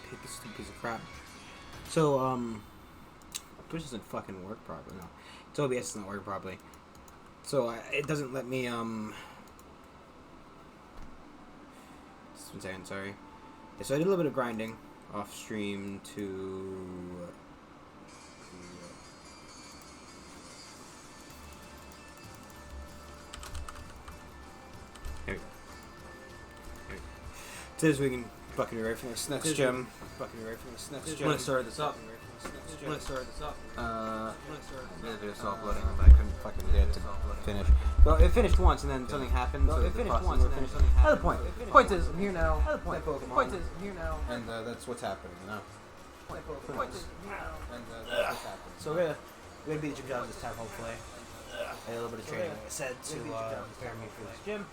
hate this stupid piece of crap. So, Twitch doesn't fucking work properly. No, it's OBS doesn't work properly. So it doesn't let me Just 1 second, sorry. Yeah, so I did a little bit of grinding off stream to. Here we go. Today we can fucking be ready for this next gym. Fucking be ready for this next gym. When I started this up. When I started this up. The video stopped loading, but I couldn't fucking get it to finish. Well, it finished once and then something happened. So it finished once and then something happened. Other point. Point is, I'm here now. Other point. Point is, I'm here now. And that's what's happening, you know? Point is, I'm here now. And that's what's happening. So we're gonna be the gym jobs this time, hopefully. I did a little bit of training, like I said, to prepare me for this gym.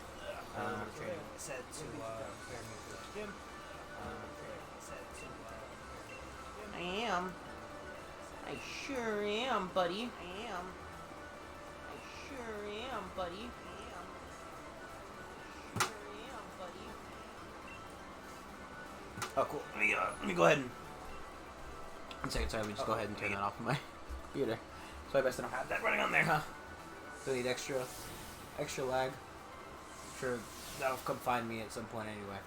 I am. I sure am, buddy. I am. I sure am, buddy. I am. Sure am, buddy. Oh, cool. Let me go ahead and. 1 second, sorry. Let me just go ahead and turn that off of my computer. So I best I don't have that running on there, huh? So I need extra lag. I'm sure that'll come find me at some point anyway.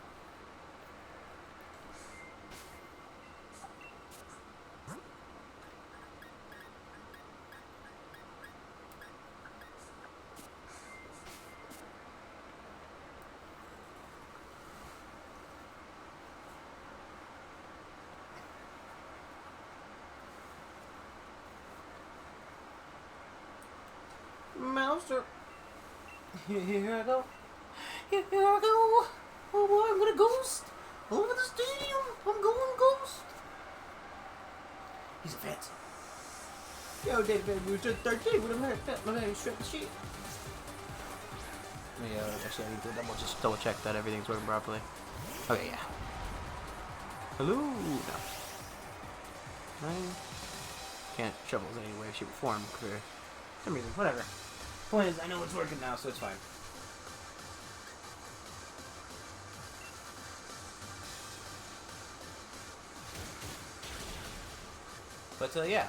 Mouser. Here I go. Here I go. Oh boy, I'm gonna ghost. Over the stadium. I'm going ghost. He's a fancy. Yo, David, we were just 13 with a minute. My name is Strip the Sheet. Actually, I need to double check that everything's working properly. Okay, yeah. Hello? No. I can't shovels any way, shape, or form for some reason. Whatever. Point is, I know it's working now, so it's fine. But, yeah.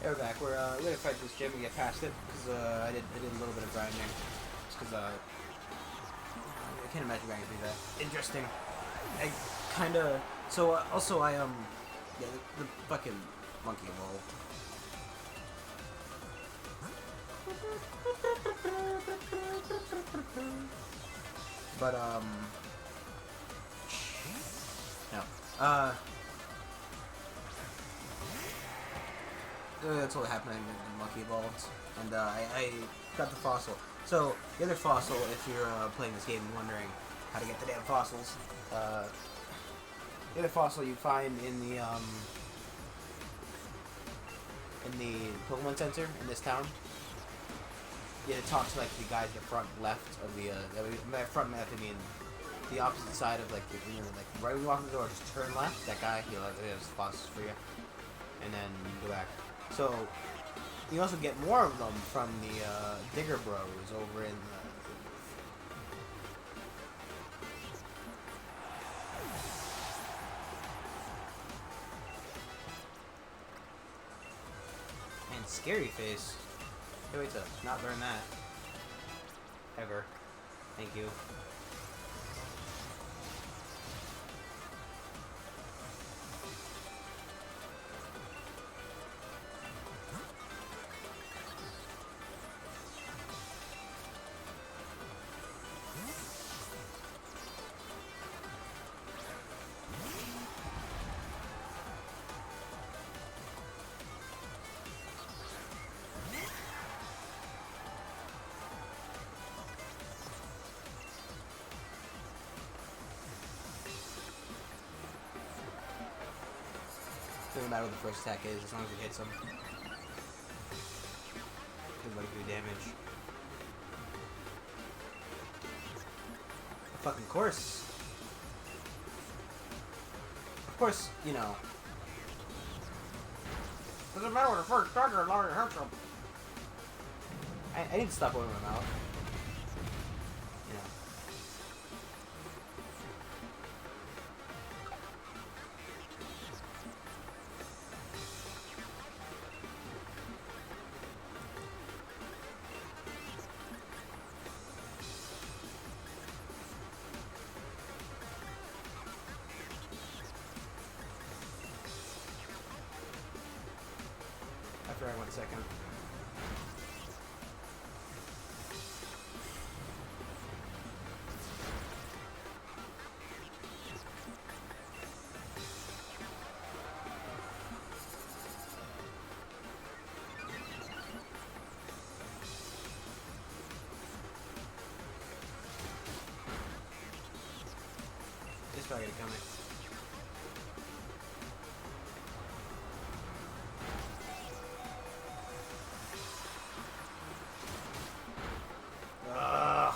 We're back. We're gonna fight this gym and get past it because I did a little bit of grinding. Just because I can't imagine grinding through that. Interesting. I kind of also I yeah, the fucking monkey ball. But no. That's what happened in Monkey Evolved, and I got the fossil. So the other fossil, if you're playing this game and wondering how to get the damn fossils, the other fossil you find in the Pokemon Center in this town. You have to talk to like the guys at the front left of the front left. I mean the opposite side of like like right when you walk in the door, just turn left. That guy, he'll have fossils for you, and then you go back. So, you also get more of them from the Digger Bros over in the... And Scary Face. Can't wait to not learn that. Ever. Thank you. Doesn't matter what the first attack is, as long as it hits him. Doesn't like do damage. Fucking course. Of course, you know, Doesn't matter what the first starter already hurts him. I need to stop opening my mouth. Yeah. After I 1 second. This probably gonna kill me. Ugh.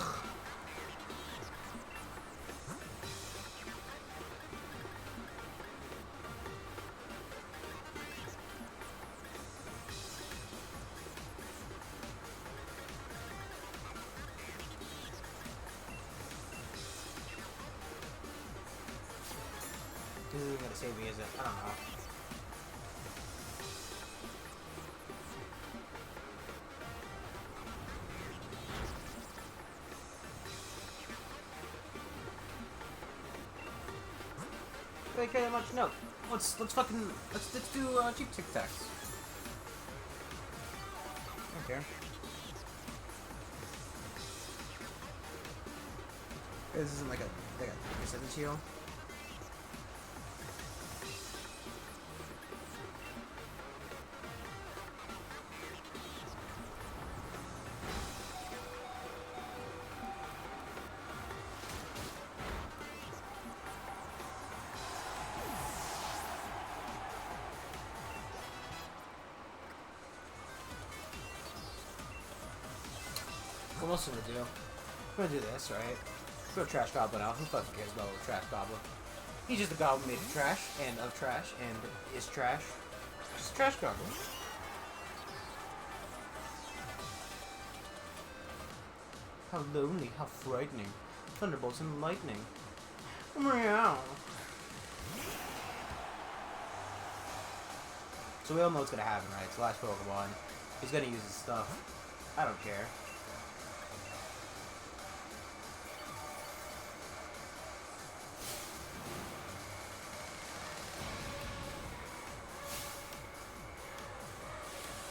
Dude, gonna save me, is it? I don't know. Really care that much? No. Let's do cheap Tic Tacs. I don't care. This isn't like a 7 shield. What else am I gonna do? I'm gonna do this, right? Throw Trash Goblin out. Who fucking cares about Trash Goblin? He's just a goblin made of trash, and is trash. Just a Trash Goblin. How lonely, how frightening. Thunderbolts and lightning. Meow. So we all know what's gonna happen, right? It's the last Pokemon. He's gonna use his stuff. I don't care.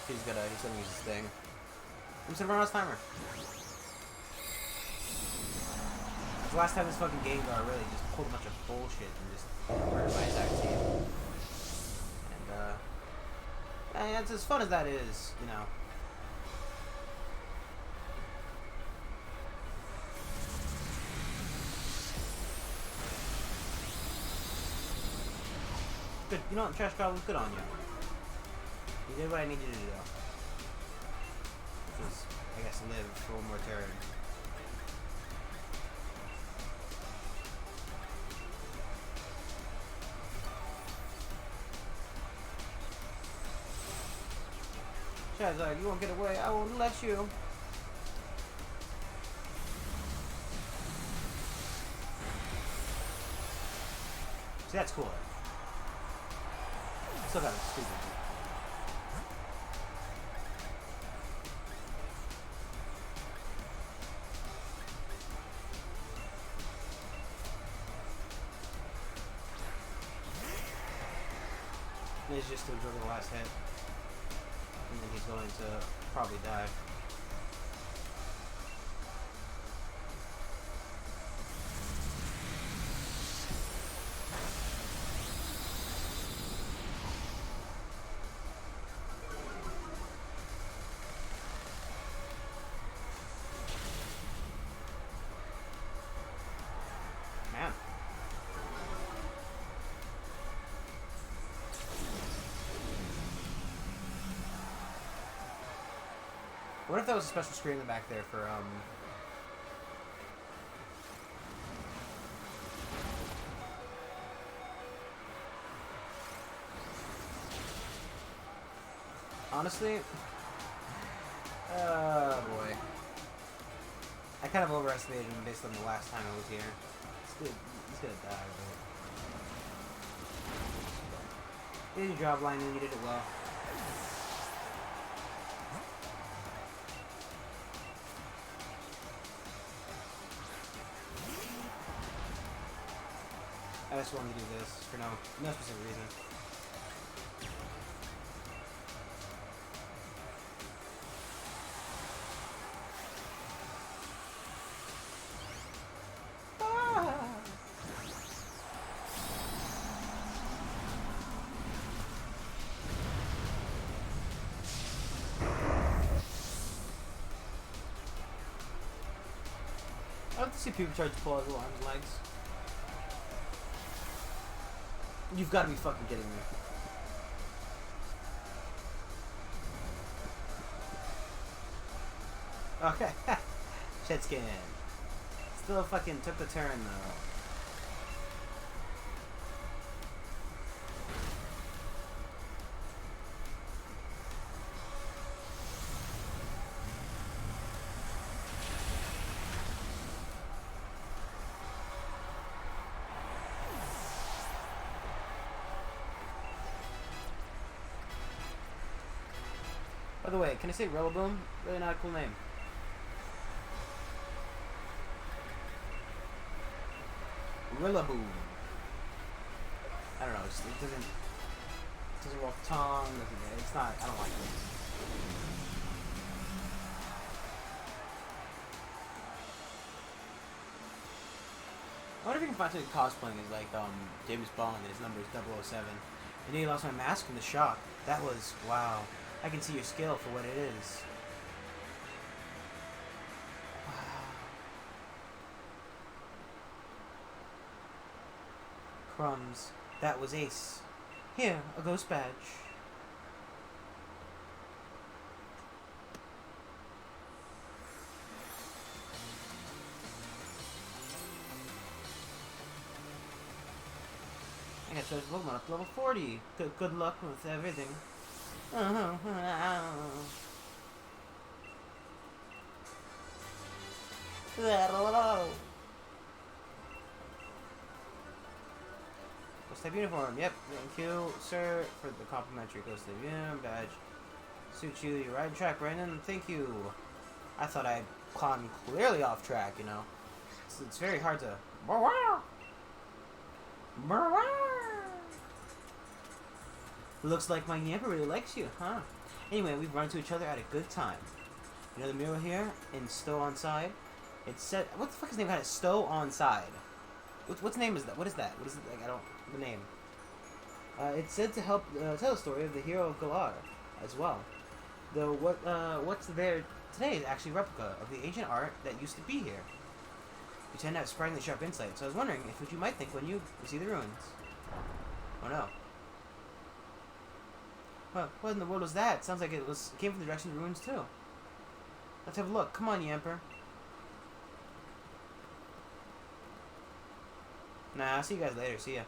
He's gonna use his thing. I'm just gonna run out of timer. The last time this fucking Gengar really just pulled a bunch of bullshit and just murdered my entire team. And it's as fun as that is, you know. Good, you know what, Trash Goblin's good on you. You did what I needed you to do. Which was, I guess, live for one more turn. Charizard, you won't get away. I won't let you. See, that's cooler. Still kind of stupid. He's just to absorb the last hit. And then he's going to probably die. Man. What if that was a special screen in the back there for, Honestly, oh boy. I kind of overestimated him based on the last time I was here. He's gonna die, but... He did your job line and you did it well. I just wanted to do this for no specific reason. I love to see people try to pull out his arms and legs. You've got to be fucking kidding me. Okay. Shitskin. Still fucking took the turn though. By the way, can I say Rillaboom? Really not a cool name. Rillaboom. I don't know. It doesn't roll off the tongue. It's not. I don't like it. I wonder if you can find somebody cosplaying as like James Bond and his number is 007. And then he lost my mask in the shock. That was wow. I can see your skill for what it is. Wow. Crumbs. That was ace. Here, a ghost badge. I got chosen Pokemon up to level 40. Good luck with everything. Ghost type uniform. Yep. Thank you, sir, for the complimentary Ghost type uniform badge. Suits you. You're right on track, Brandon. Thank you. I thought I'd gone clearly off track. You know, it's very hard to. Looks like my Yamper really likes you, huh? Anyway, we've run into each other at a good time. You know the mural here in Stow on Side? It said, what the fuck is the name of it? Stow on Side. What's the name is that? What is that? What is it? Like, I don't, the name. It's said to help tell the story of the hero of Galar as well. Though what's there today is actually a replica of the ancient art that used to be here. You tend to have surprisingly sharp insight, so I was wondering if what you might think when you see the ruins. Oh no. Huh, what in the world was that? Sounds like it came from the direction of the ruins too. Let's have a look. Come on, Yamper. Nah, I'll see you guys later. See ya.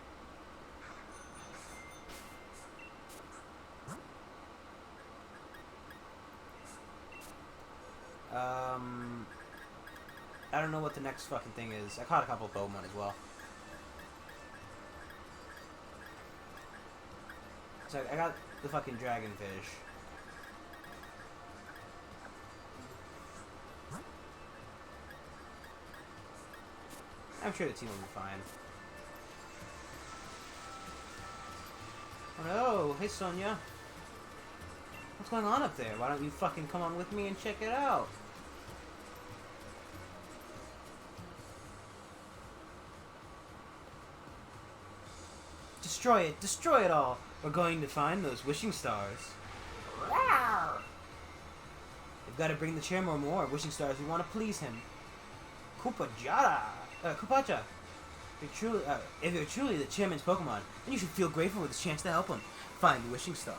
I don't know what the next fucking thing is. I caught a couple of Pokemon as well. So I got the fucking dragonfish. I'm sure the team will be fine. Oh no! Hey Sonia! What's going on up there? Why don't you fucking come on with me and check it out? Destroy it! Destroy it all! We're going to find those wishing stars. Wow. We've got to bring the chairman more wishing stars. We want to please him. Kupacha. If you're truly the chairman's Pokemon, then you should feel grateful for this chance to help him find the wishing stars.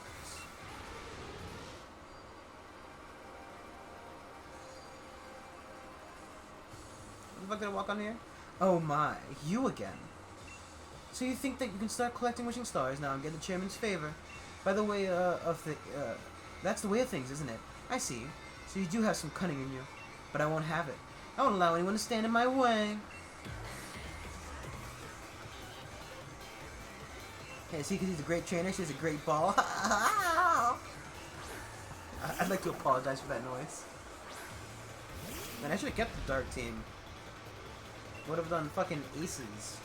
Am I gonna walk on here? Oh my, you again. So you think that you can start collecting wishing stars now and get the chairman's favor? By the way, That's the way of things, isn't it? I see. So you do have some cunning in you. But I won't have it. I won't allow anyone to stand in my way. Hey, see, because he's a great trainer, she has a great ball. I'd like to apologize for that noise. Man, I should have kept the dark team. Would have done fucking aces.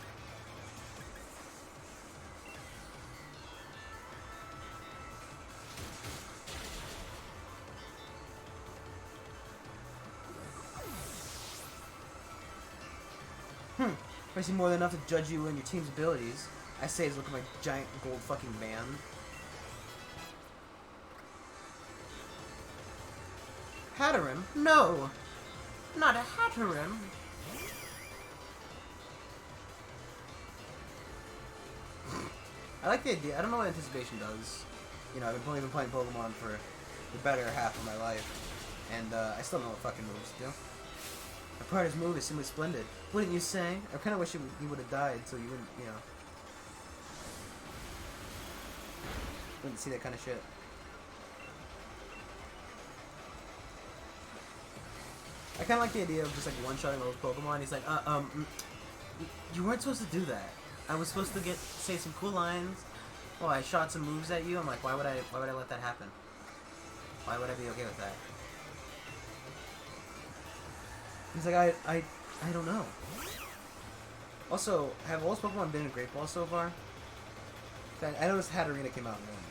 If I see more than enough to judge you and your team's abilities, I say as look at my giant gold fucking man. Hatterim? No! Not a Hatterim! I like the idea. I don't know what anticipation does. You know, I've only been playing Pokemon for the better half of my life, and I still know what fucking moves to do. A part of his move is simply splendid. Wouldn't you say? I kind of wish he would have died so you wouldn't, you know, wouldn't see that kind of shit. I kind of like the idea of just like one-shotting those Pokemon. He's like, you weren't supposed to do that. I was supposed to say some cool lines. Oh, I shot some moves at you. I'm like, why would I let that happen? Why would I be okay with that? He's like, I don't know. Also, have all those Pokemon been in Great Ball so far? I noticed Hatterena came out in one.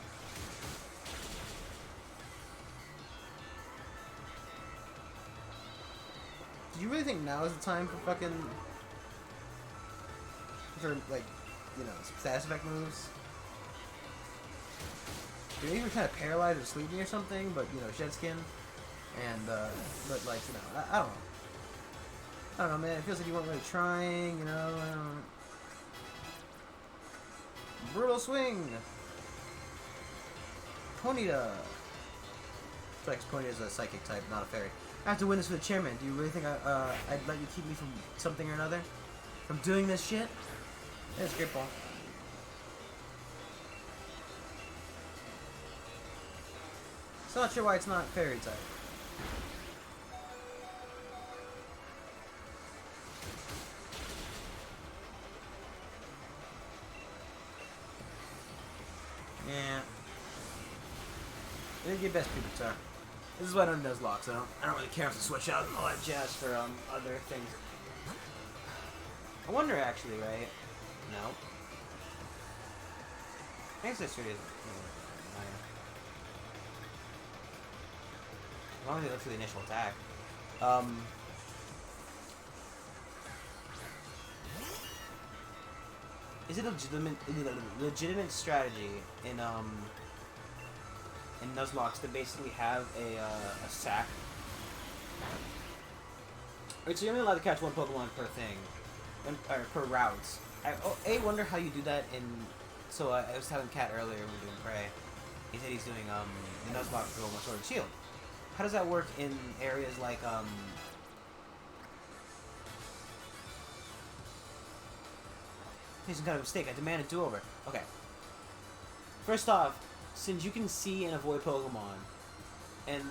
Do you really think now is the time for fucking... for, like, you know, status effect moves? You're even kind of paralyzed or sleeping or something, but, you know, shed skin. And, but, like, you know, I don't know. I don't know, man. It feels like you weren't really trying, you know. Brutal swing! Ponyta! Strikes Ponyta is a psychic type, not a fairy. I have to win this for the chairman. Do you really think I'd let you keep me from something or another? From doing this shit? Yeah, it's Great Ball. Still not sure why it's not fairy type. Yeah. I think your best Pupitar. This is why I don't do those locks. I don't really care if to switch out all that jazz for other things. I wonder actually, right? No. I guess this really isn't. As long as they look for the initial attack. Is it a legitimate strategy in Nuzlocke to basically have a sack? Alright, so you're only allowed to catch one Pokemon per thing, or per routes. I wonder how you do that in. So I was telling Kat earlier when we were doing Prey. He said he's doing the Nuzlocke for Pokemon Sword and Shield. How does that work in areas like Here's some kind of mistake. I demand a do-over. Okay. First off, since you can see and avoid Pokemon, and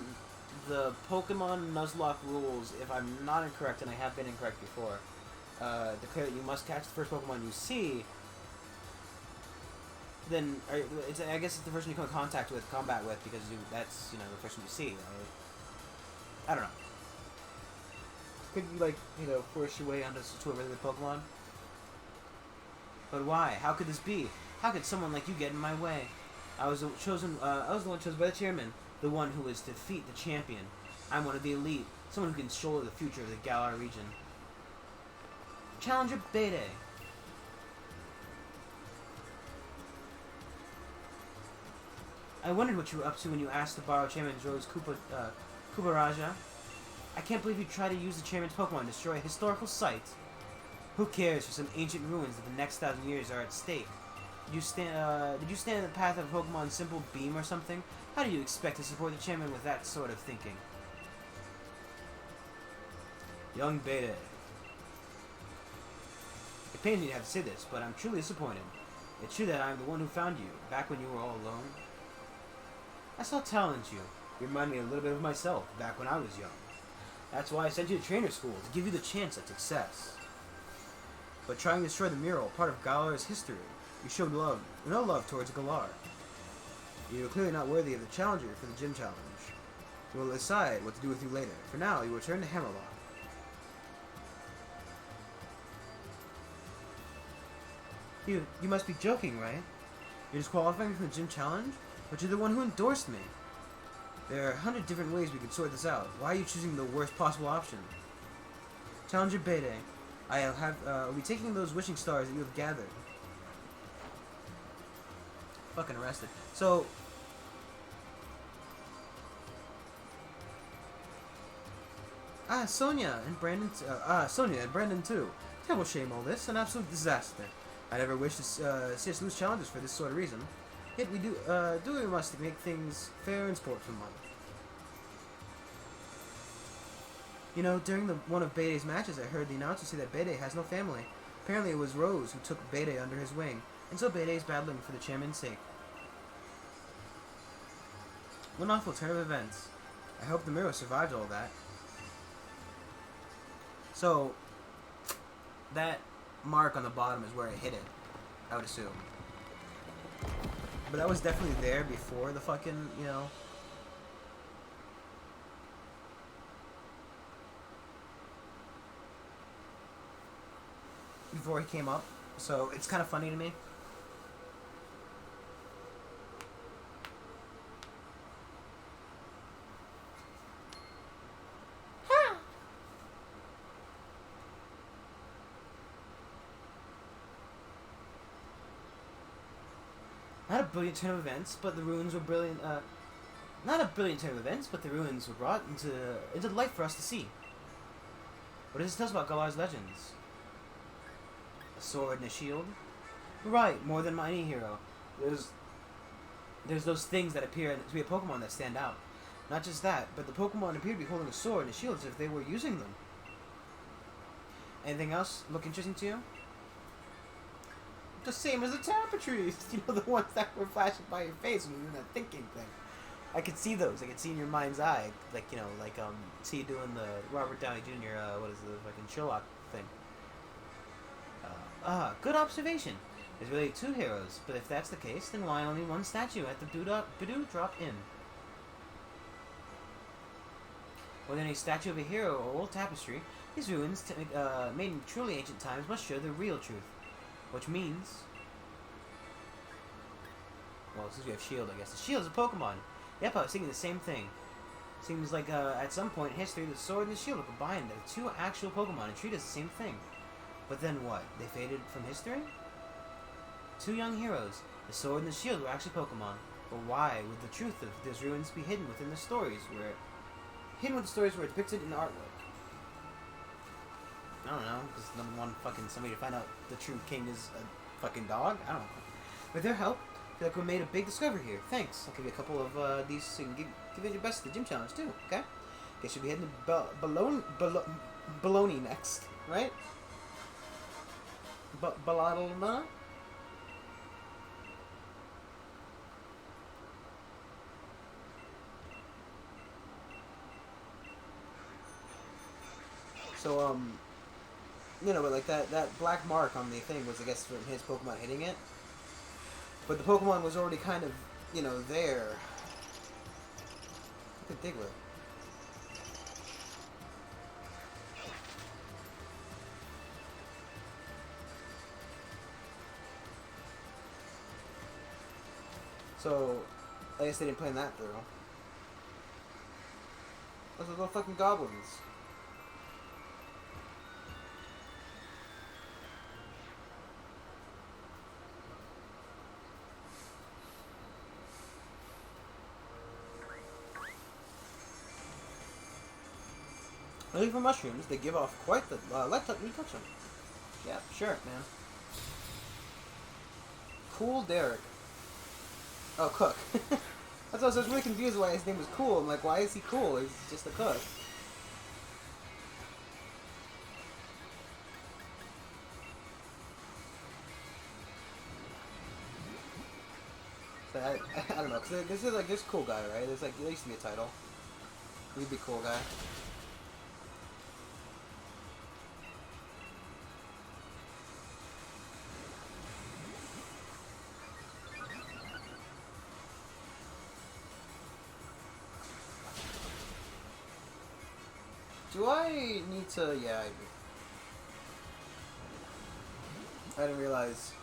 the Pokemon Nuzlocke rules, if I'm not incorrect, and I have been incorrect before, declare that you must catch the first Pokemon you see, then I guess it's the person you come in contact with, combat with, because that's, you know, the person you see, right? I don't know. Could you, like, you know, force your way onto to a regular Pokemon? But why? How could this be? How could someone like you get in my way? I was the one chosen by the chairman, the one who was to defeat the champion. I'm one of the elite, someone who can control the future of the Galar region. Challenger Bede. I wondered what you were up to when you asked to borrow Chairman Joe's Kubaraja. I can't believe you tried to use the chairman's Pokemon to destroy a historical site. Who cares for some ancient ruins that the next 1,000 years are at stake? Did you stand in the path of Pokemon's simple beam or something? How do you expect to support the chairman with that sort of thinking? Young Bede. It pains me to have to say this, but I'm truly disappointed. It's true that I'm the one who found you, back when you were all alone. I saw talent in you. You remind me a little bit of myself back when I was young. That's why I sent you to trainer school, to give you the chance at success. But trying to destroy the mural, part of Galar's history, you showed no love towards Galar. You are clearly not worthy of the challenger for the gym challenge. We will decide what to do with you later. For now, you return to Hammerlock. You must be joking, right? You're disqualifying me from the gym challenge? But you're the one who endorsed me. There are 100 different ways we could sort this out. Why are you choosing the worst possible option? Challenger Bede, I'll be taking those wishing stars that you have gathered. Fucking arrested. So, Sonia and Brandon too. Terrible shame all this, an absolute disaster. I never wish to see us lose challenges for this sort of reason. Yet we do what we must to make things fair and sportsmanlike. You know, during one of Bede's matches, I heard the announcer say that Bede has no family. Apparently it was Rose who took Bede under his wing, and so Bede is battling for the champion's sake. One awful turn of events. I hope the mirror survived all that. So, that mark on the bottom is where it hit it, I would assume. But that was definitely there before the fucking, you know... before he came up. So, it's kind of funny to me. Not a brilliant turn of events, but the ruins were brilliant. Not a brilliant turn of events, but the ruins were brought into light for us to see. What does this tell us about Galar's legends? A sword and a shield? Right, more than any hero. There's those things that appear to be a Pokemon that stand out. Not just that, but the Pokemon appear to be holding a sword and a shield as if they were using them. Anything else look interesting to you? The same as the tapestries, you know, the ones that were flashing by your face when you were doing that thinking thing. I could see those. I could see in your mind's eye, like, you know, like see you doing the Robert Downey Jr. What is the fucking Sherlock thing? Good observation. There's really two heroes, but if that's the case, then why only one statue at the Bidoof Drop Inn? Whether any statue of a hero or old tapestry, these ruins made in truly ancient times must show the real truth. Which means... well, since we have Shield, I guess. The Shield is a Pokemon. Yep, I was thinking the same thing. Seems like at some point in history, the Sword and the Shield were combined as two actual Pokemon and treated as the same thing. But then what? They faded from history? Two young heroes, the Sword and the Shield, were actually Pokemon. But why would the truth of these ruins be hidden within the stories were depicted in the artwork? I don't know, because number one, fucking somebody to find out the true king is a fucking dog? I don't know. With their help, I feel like we made a big discovery here. Thanks. I'll give you a couple of these so you can give it your best at the gym challenge too, okay? Guess you'll be heading to Bologna next, right? Balladalna? So, you know, but like that black mark on the thing was, I guess, from his Pokemon hitting it. But the Pokemon was already kind of, you know, there. Look at Diglett. So, I guess they didn't plan that through. Those are little fucking goblins. Looking for mushrooms, they give off quite the let me touch them. Yeah, sure, man. Cool Derek. Oh, Cook. That's why I was really confused why his name was Cool. I'm like, why is he cool? He's just a cook. But I don't know, because this is like this cool guy, right? There's like, there used to be a title. He'd be cool guy. Do I need to? Yeah, I didn't realize.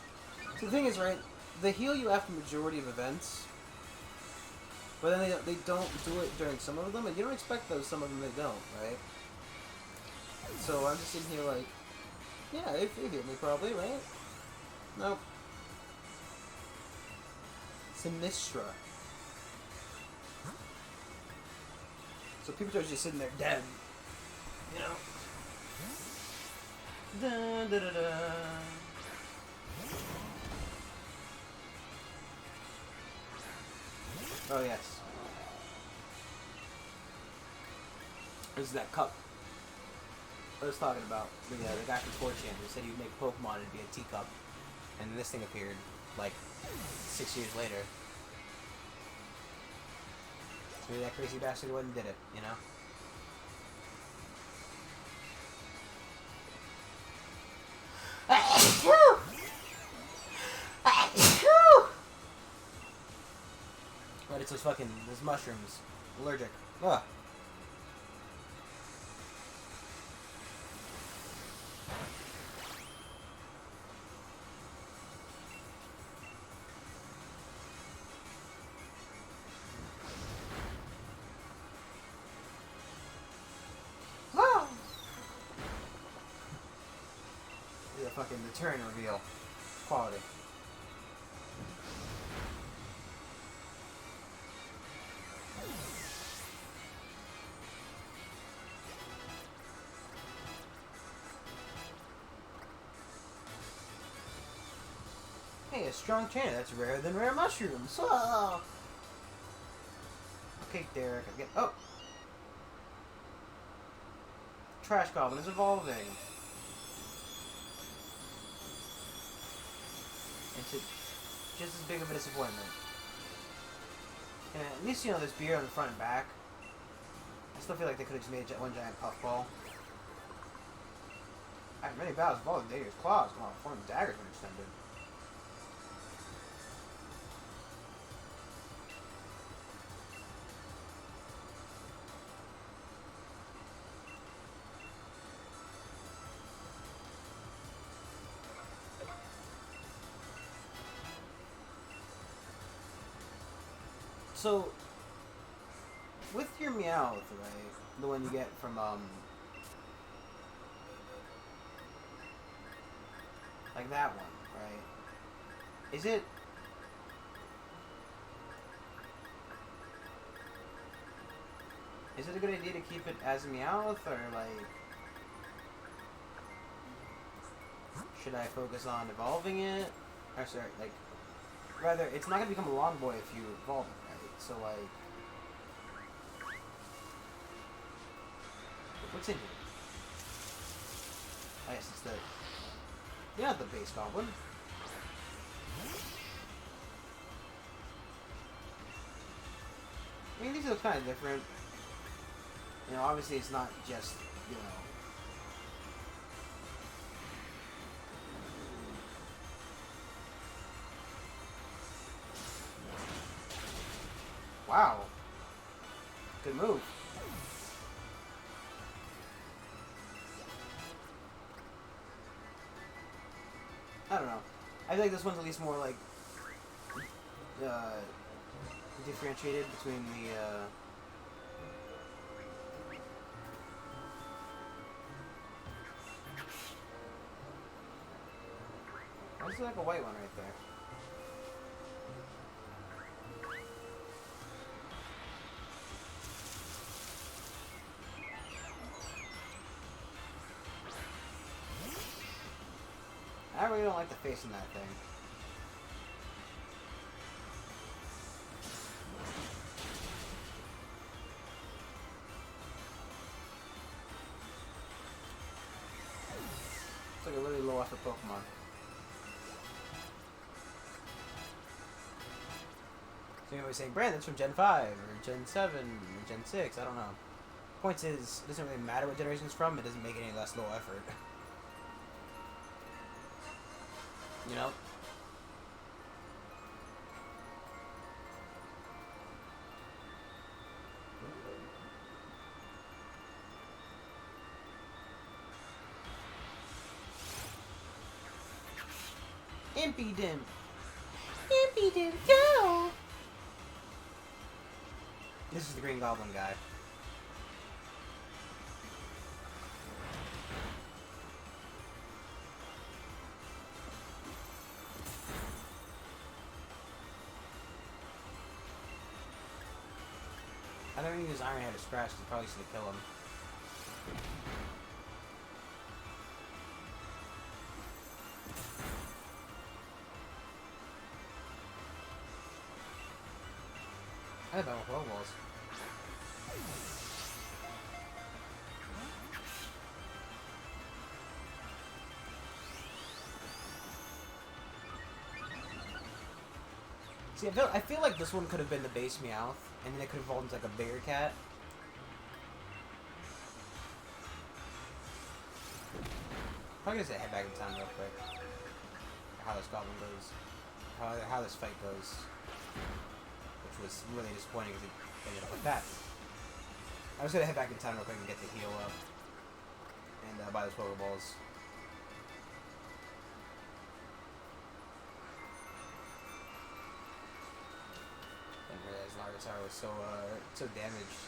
So the thing is, right? They heal you after majority of events, but then they don't do it during some of them, and you don't expect those. Some of them they don't, right? So I'm just sitting here like, yeah, they healed me probably, right? Nope. Sinistra. So people are just sitting there dead. You know? Dun, dun, dun, dun. Oh, yes. This is that cup I was talking about. The guy from 4chan who said he would make Pokemon and be a teacup. And this thing appeared, like, 6 years later. So maybe that crazy bastard went and did it, you know? But it's those mushrooms. Allergic. Ugh. The turn reveal. Quality. Hey, a strong trainer. That's rarer than rare mushrooms. Oh. Okay, Derek. I get. Oh. Trash Goblin is evolving. Into just as big of a disappointment. And at least, you know, there's beer on the front and back. I still feel like they could have just made one giant puffball. After many battles involving Dagger's claws, come on, forming daggers when extended. So, with your Meowth, right, the one you get from, like that one, right, is it a good idea to keep it as a Meowth, or, like, should I focus on evolving it, or, sorry, like, rather, it's not going to become a long boy if you evolve it, right? So, like, what's in here? I guess it's the, yeah, the base goblin. I mean, these look kind of different. You know, obviously it's not just, you know, wow. Good move. I don't know. I feel like this one's at least more like differentiated between the why is there like a white one right there? I really don't like the face in that thing. It's like a really low effort Pokemon. Maybe we're saying, Brand, that's from Gen 5, or Gen 7, or Gen 6, I don't know. Point is, it doesn't really matter what generation it's from, it doesn't make it any less low effort. You know? Impidimp! Impidimp, go! This is the Green Goblin guy. I don't even use Iron Head to scratch, because probably should kill him. I have about Pokeballs. See, I feel like this one could have been the base Meowth, and then it could have evolved into like a bigger cat. Probably gonna head back in time real quick. How this goblin goes. How this fight goes. Which was really disappointing because it ended up like that. I was gonna head back in time real quick and get the heal up. And buy those Pokeballs. Didn't realize Larvitar was so damaged.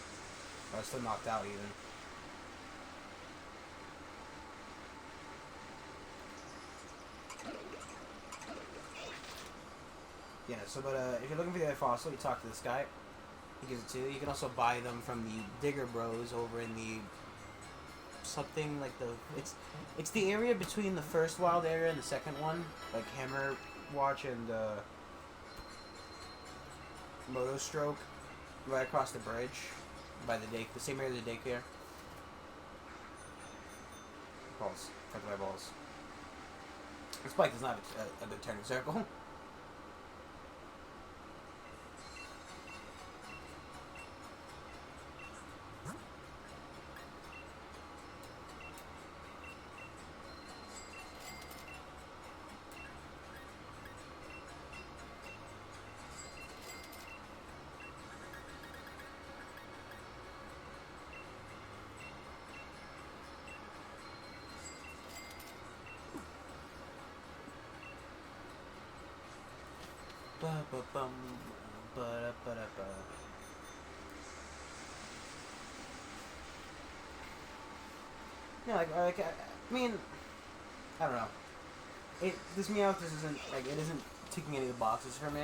I was so knocked out even. Yeah, so if you're looking for the other fossil, you talk to this guy. He gives it to you. You can also buy them from the Digger Bros over in the something like the it's the area between the first wild area and the second one, like Hammer Watch and Moto Stroke, right across the bridge by the same area as the daycare. Balls, fuck my balls. This bike is not a good turning circle. Yeah, I mean, I don't know. This Meowth isn't it isn't ticking any of the boxes for me.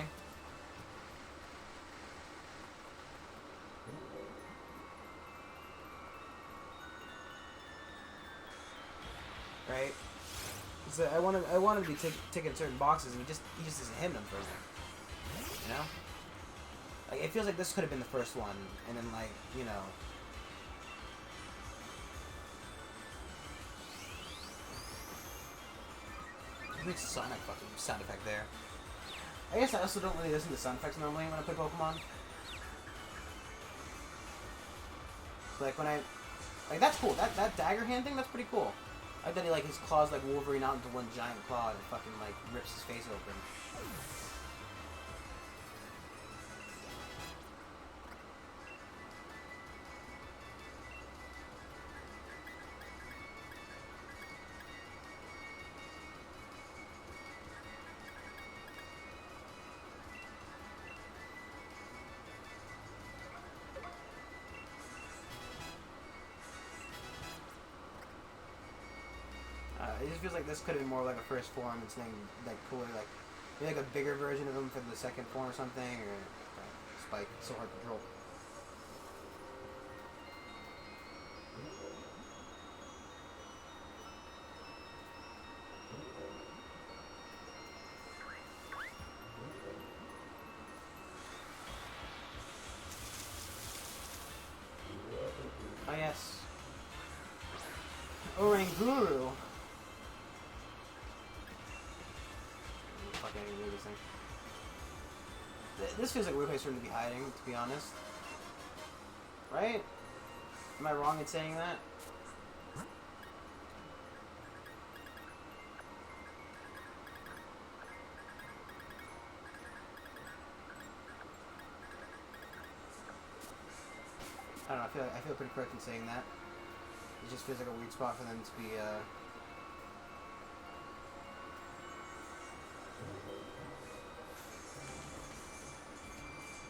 Right? So I want to be ticking certain boxes, and he just isn't hitting them for me. You know? Like, it feels like this could have been the first one, and then, like, you know. Big Sonic fucking sound effect there. I guess I also don't really listen to sound effects normally when I play Pokemon. So, like, that's cool. That dagger hand thing, that's pretty cool. I like that he, like, his claws, like, Wolverine out into one giant claw and fucking, like, rips his face open. It just feels like this could have been more like a first form. It's like cooler, like a bigger version of him for the second form or something, or Spike. It's so hard to control. Oh yes, Oranguru. This feels like a weird place for him to be hiding, to be honest. Right? Am I wrong in saying that? I don't know, I feel pretty correct in saying that. It just feels like a weird spot for them to be,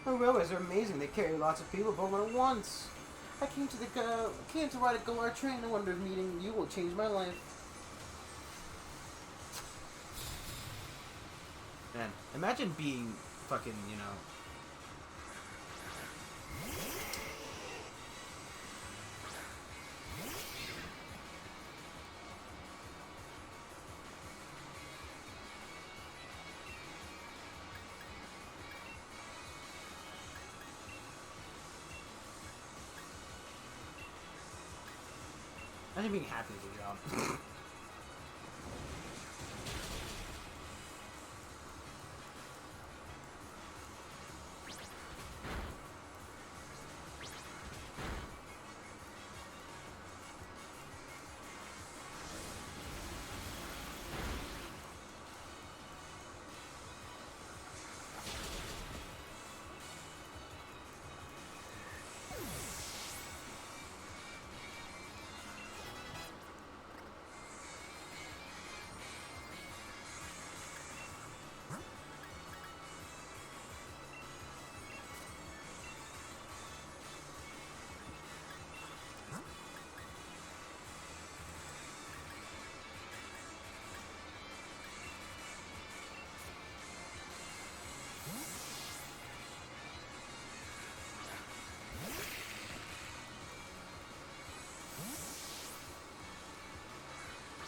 The railways are amazing. They carry lots of people over at once. I came to ride a Galar train. I wonder if meeting you will change my life. Man, imagine being fucking, you know... Imagine being happy with your job.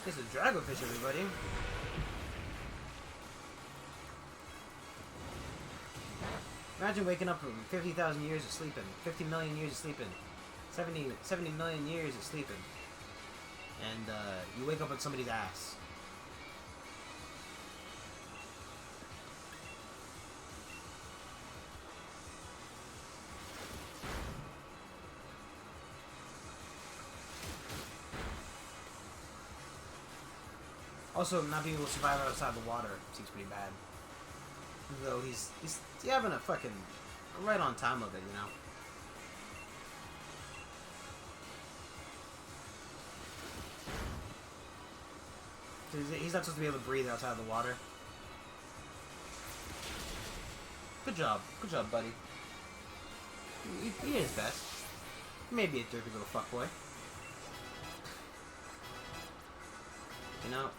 This is Dragofish, everybody. Imagine waking up from 50,000 years of sleeping, 50 million years of sleeping, 70 million years of sleeping, and you wake up on somebody's ass. Also, not being able to survive outside the water seems pretty bad. Though he's having a fucking right on time of it, you know. He's not supposed to be able to breathe outside of the water. Good job, buddy. He did his best. He may be a dirty little fuckboy. You know.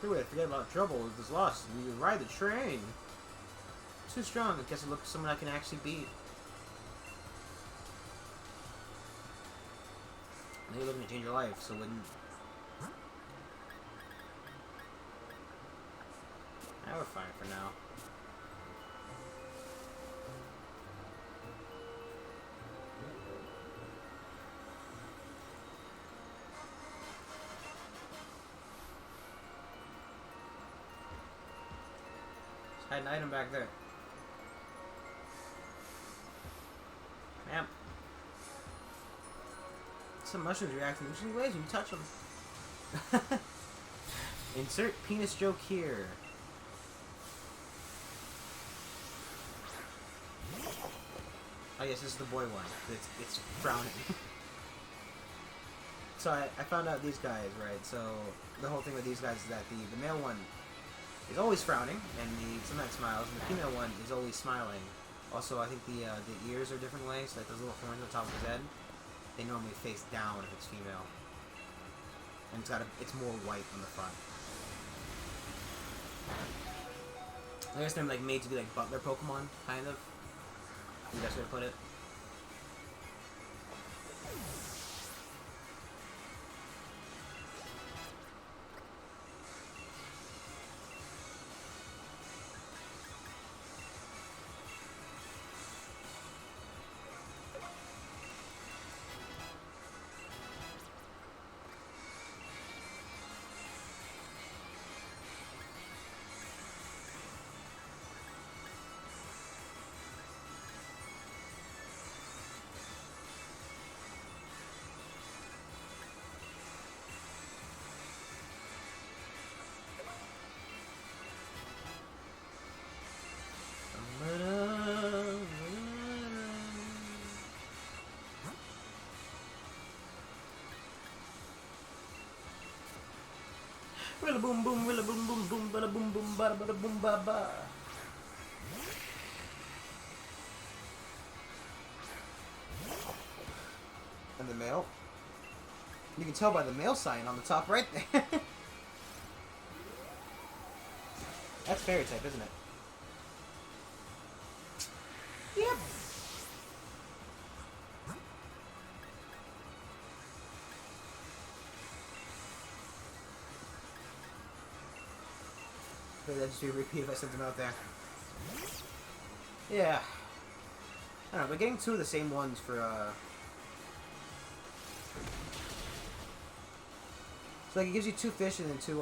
Forget about trouble. It was lost. We could ride the train. Too strong. I guess I look for someone I can actually beat. Now you're looking to change your life, so wouldn't... Now we're fine for now. Hide an item back there. Ma'am. Some mushrooms react in interesting ways when you touch them. Insert penis joke here. Oh yes, this is the boy one. It's frowning. So I found out these guys, right? So the whole thing with these guys is that the male one is always frowning, and sometimes smiles, and the female one is always smiling. Also, I think the ears are different ways, like those little horns on the top of his head. They normally face down if it's female, and it's more white on the front. I guess they're like made to be like butler Pokemon, kind of. I think that's the way to put it. Rilla boom boom, rilla boom boom boom, bada boom boom, bada boom ba ba. And the male. You can tell by the male sign on the top right there. That's fairy type, isn't it? Yep. That'd just be a repeat if I sent them out there. Yeah. I don't know, but getting two of the same ones for, so, like, it gives you two fish and then two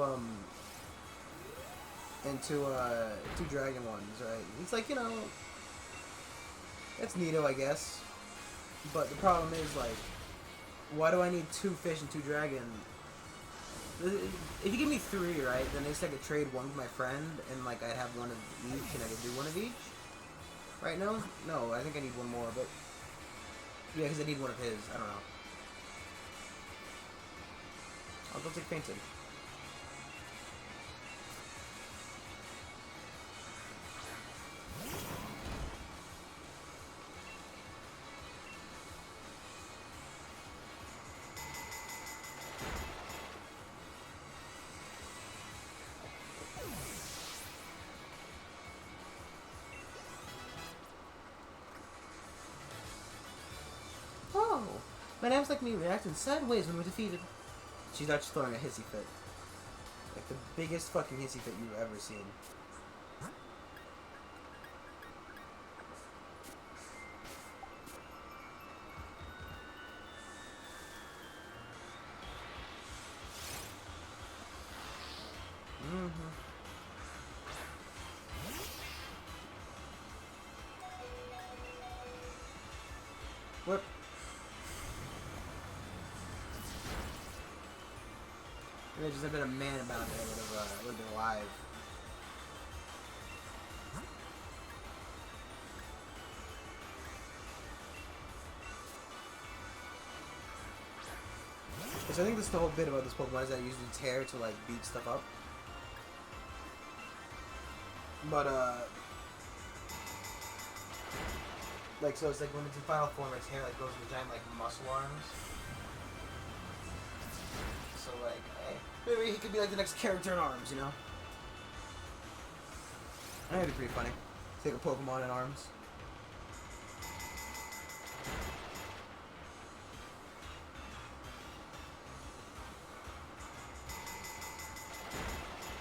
dragon ones, right? It's like, you know, that's neato, I guess. But the problem is, like, why do I need two fish and two dragon? If you give me three, right, then I could trade one with my friend, and, like, I'd have one of each, and I could do one of each. Right now? No, I think I need one more, but... Yeah, because I need one of his. I don't know. I'll go take Fainted. Oh, my name's like me reacting sideways when we're defeated. She's actually throwing a hissy fit. Like the biggest fucking hissy fit you've ever seen. Whip. Maybe just a bit of man about it, I would have been alive. So I think that's the whole bit about this Pokemon is that it usually tear to like beat stuff up. But like so it's like when it's in final form its hair like goes into giant like muscle arms. So like hey, maybe he could be like the next character in ARMS, you know? That'd be pretty funny. Take a Pokemon in ARMS.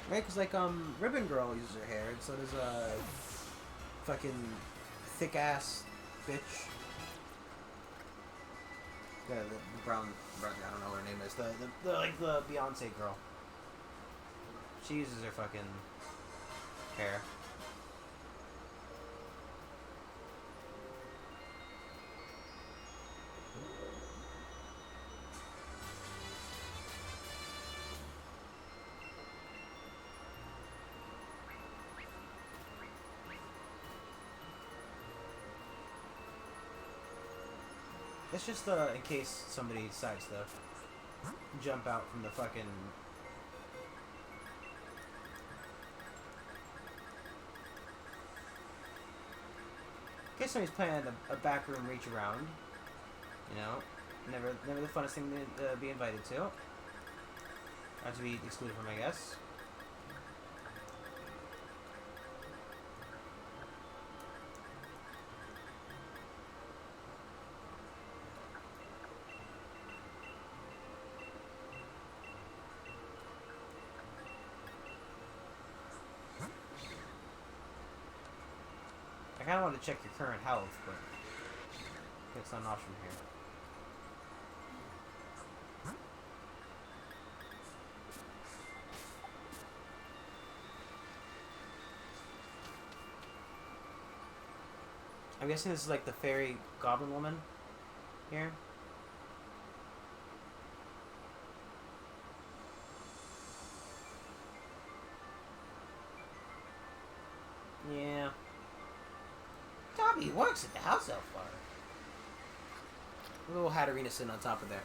Right, cause like Ribbon Girl uses her hair, and so does fucking thick ass bitch. Yeah, the brown, I don't know what her name is. The like the Beyonce girl. She uses her fucking hair. It's just in case somebody decides to jump out from the fucking... In case somebody's playing a backroom reach around, you know, never the funnest thing to be invited to. Or to be excluded from, I guess. I kind of want to check your current health, but it's not an option here. I'm guessing this is like the fairy goblin woman here. Yeah. Dobby works at the house elf bar. A little Hatterena sitting on top of there.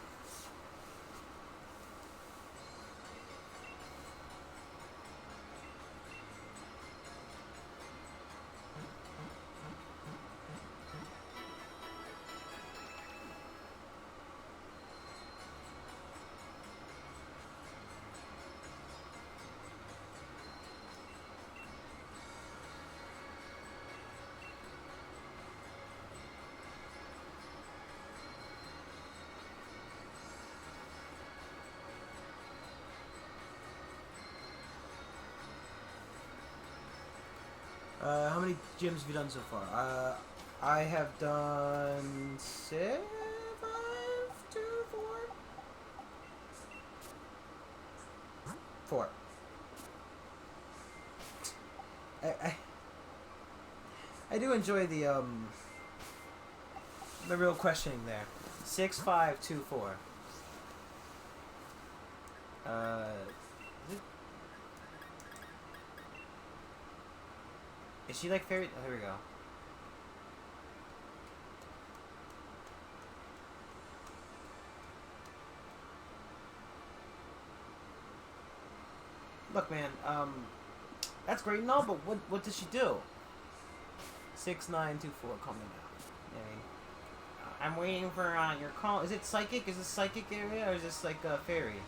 How many gyms have you done so far? I have done 6, 5, 2, 4. 4. I do enjoy the real questioning there. 6, 5, 2, 4. Is she like fairy? Oh, here we go. Look, man, that's great and all, but what does she do? 6, 9, 2, 4, calm me down. Yeah. I'm waiting for your call. Is it psychic? Is this psychic area, or is this like a fairy?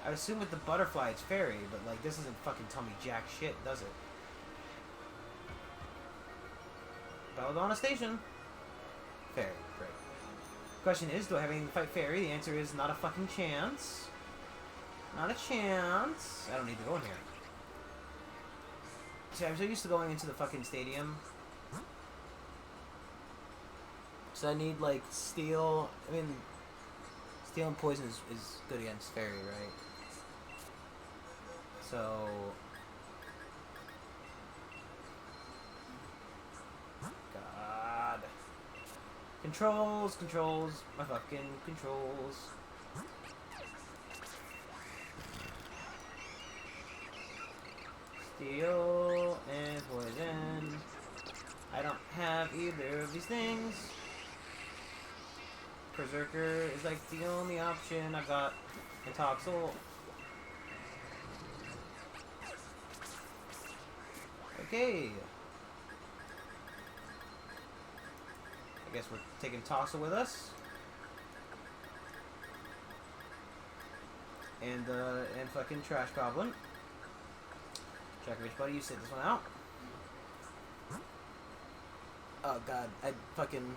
I assume with the butterfly it's fairy, but like this doesn't fucking tell me jack shit, does it? Belladonna Station. Fairy, great. Question is, do I have anything to fight fairy? The answer is not a fucking chance. Not a chance. I don't need to go in here. See, I'm so used to going into the fucking stadium. So I need, like, steel. I mean, steel and poison is good against fairy, right? So... God. Controls, my fucking controls. Steel and poison. I don't have either of these things. Berserker is like the only option. I've got Intoxil. Okay. I guess we're taking Toxel with us. And fucking Trash Goblin. Rich buddy, you sit this one out. Oh god, I fucking...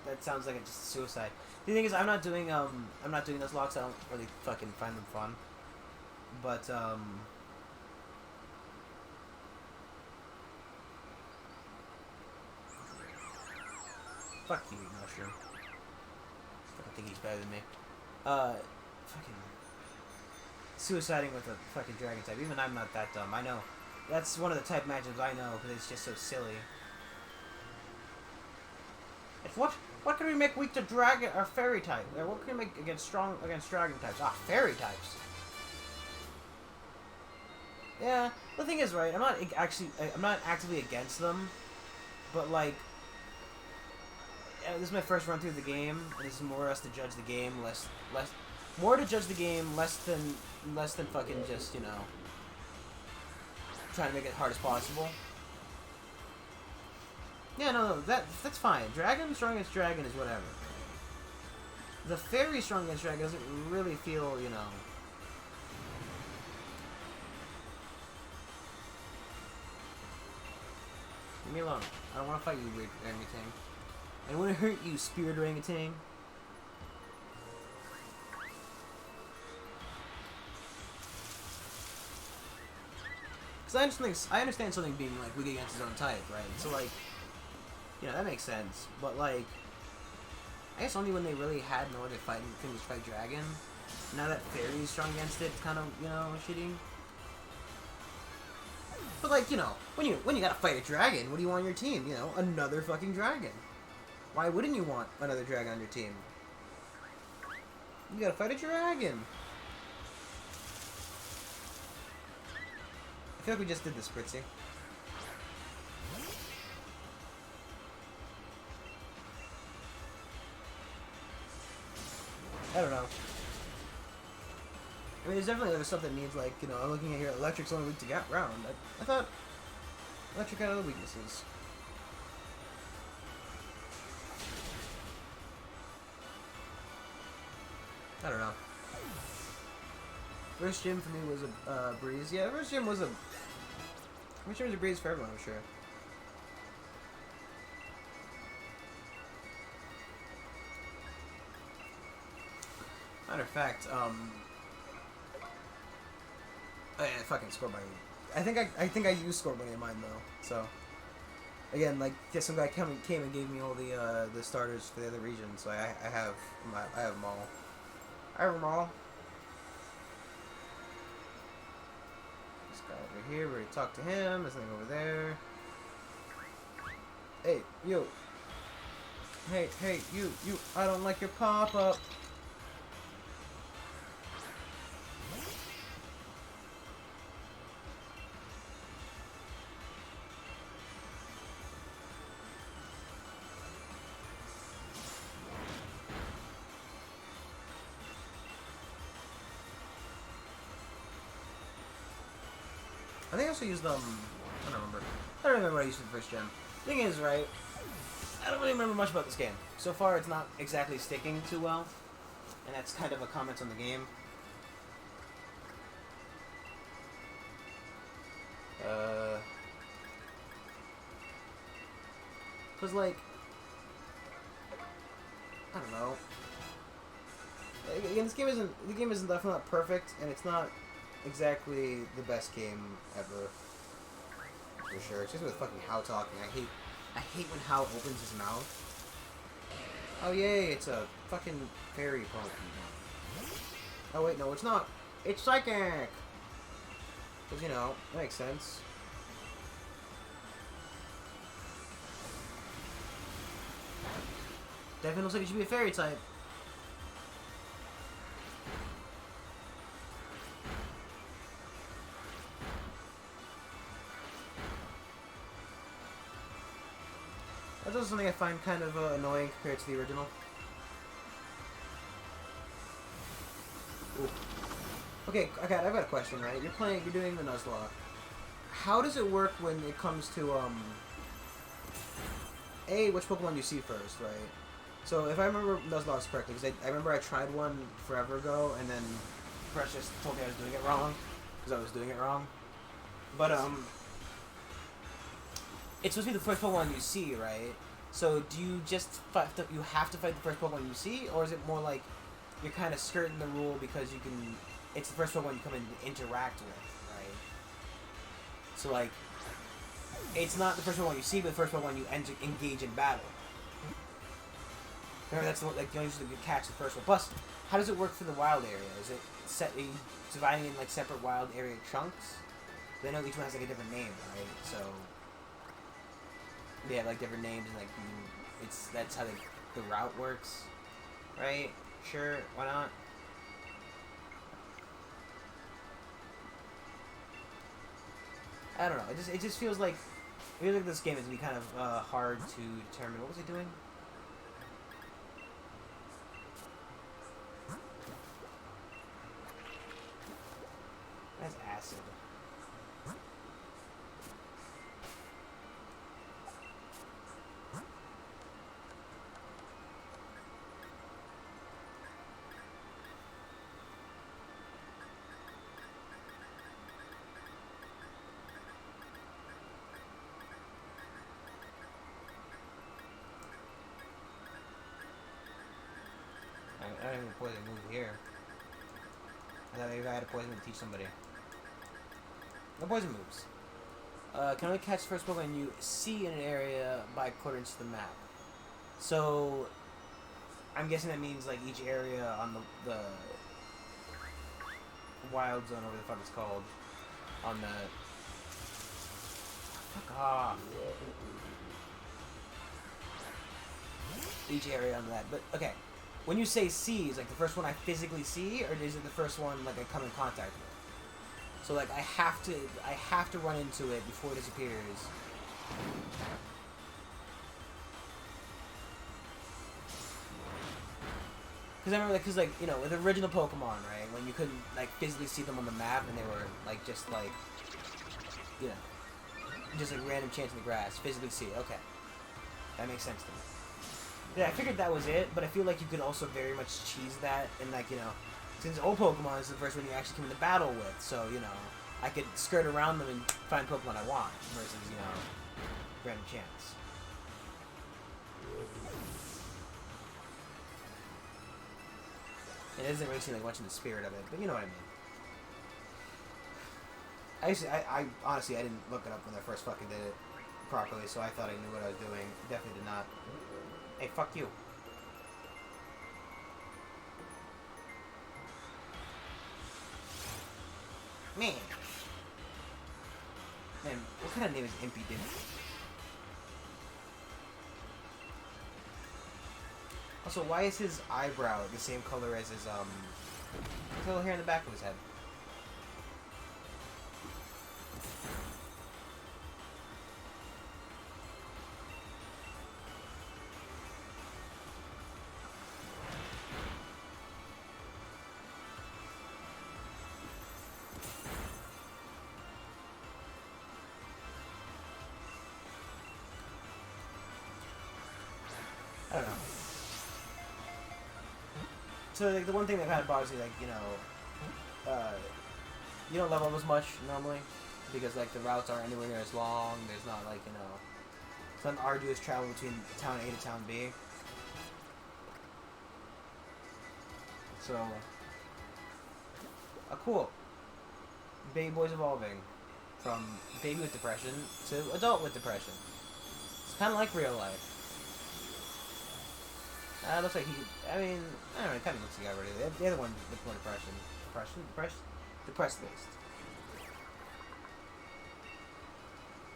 That sounds like it's just suicide. The thing is, I'm not doing those locks. I don't really fucking find them fun. But fuck you, Mushroom. I think he's better than me. Fucking suiciding with a fucking dragon type. Even I'm not that dumb. I know. That's one of the type matchups I know because it's just so silly. It's what can we make weak to dragon or fairy type? What can we make against dragon types? Ah, fairy types. Yeah, the thing is, right? I'm not actively against them, but like, this is my first run through the game, and this is more or less to judge the game, more to judge the game, less than fucking just, you know, trying to make it hard as possible. Yeah, no, that's fine. Dragon strong against dragon is whatever. The fairy strong against dragon doesn't really feel, you know. Leave me alone. I don't want to fight you, weird orangutan. I don't want to hurt you, spirit orangutan. Because I understand something being like weak against his own type, right? So like, you know, that makes sense. But like, I guess only when they really had no other fighting things to fight dragon. Now that fairy's strong against it, it's kind of, you know, shitty. But like, you know, when you gotta fight a dragon, what do you want on your team? You know, another fucking dragon. Why wouldn't you want another dragon on your team? You gotta fight a dragon. I feel like we just did this, Spritzy. I don't know. I mean, there's definitely other stuff that needs, like, you know, I'm looking at here, electric's only weak to ground. I thought electric had other weaknesses. I don't know. First gym for me was a breeze. Yeah, first gym was a... I'm sure it was a breeze for everyone, I'm sure. Matter of fact, oh yeah, fucking score by I think I used score money in mine though. So again, like some guy came and gave me all the starters for the other regions. So I have them all. I have them all. This guy over here, we already talked to him. There's nothing over there. Hey, you. Hey, you. I don't like your pop-up. I think I also used them. I don't remember. I don't remember what I used for the first gen. Thing is, right? I don't really remember much about this game. So far, it's not exactly sticking too well, and that's kind of a comment on the game. Cause like, I don't know. Again, the game isn't definitely not perfect, and it's not exactly the best game ever, for sure. Especially with fucking How talking. I hate when How opens his mouth. Oh yay, it's a fucking fairy Pokemon. Oh wait, no, it's not. It's psychic. Cause you know, that makes sense. Definitely looks like it should be a fairy type. That's also something I find kind of annoying compared to the original. Ooh. Okay, I've got a question, right? You're doing the Nuzlocke. How does it work when it comes to, which Pokemon you see first, right? So, if I remember Nuzlocke correctly, because I remember I tried one forever ago, and then Precious told me I was doing it wrong, because I was doing it wrong. But, it's supposed to be the first Pokemon you see, right? So, do you just you have to fight the first Pokemon you see, or is it more like you're kind of skirting the rule because it's the first Pokemon you come in to interact with, right? So, like, it's not the first Pokemon you see, but the first Pokemon you engage in battle. Remember, that's like you usually catch the first one. Plus, how does it work for the wild area? Is it dividing in like separate wild area chunks? I know each one has like a different name, right? So they have like different names, and like that's how the route works, right? Sure, why not? I don't know. It just feels like this game is gonna be kind of hard to determine. What was he doing? That's acid. I don't even poison move here. I thought maybe I had a poison to teach somebody. No poison moves. Can only catch the first Pokemon you see in an area by accordance to the map. So, I'm guessing that means like each area on the wild zone, or whatever the fuck it's called, on the... Fuck off. Each area on that. But, okay. When you say see, is like the first one I physically see, or is it the first one like I come in contact with? So like I have to run into it before it disappears. Because I remember, because you know, with original Pokemon, right, when you couldn't like physically see them on the map, and they were like just like, you know, just like random chance in the grass, physically see. Okay, that makes sense to me. Yeah, I figured that was it, but I feel like you could also very much cheese that, and like, you know, since old Pokemon is the first one you actually come into battle with, so, you know, I could skirt around them and find Pokemon I want, versus, you know, random chance. It doesn't really seem like much in the spirit of it, but you know what I mean. I honestly, I didn't look it up when I first fucking did it properly, so I thought I knew what I was doing. Definitely did not. Hey, fuck you. Man. Man, what kind of name is Impy Dimpy? Also, why is his eyebrow the same color as his, little hair in the back of his head? I don't know. So, like, the one thing that kind of bothers me, like, you don't level up as much normally because, like, the routes aren't anywhere near as long. There's not, like, it's not an arduous travel between town A to town B. So, cool. Baby boy's evolving from baby with depression to adult with depression. It's kind of like real life. Looks like he. I mean, I don't know. It kind of looks like he got rid of it. The other one, the more depression, depressed based.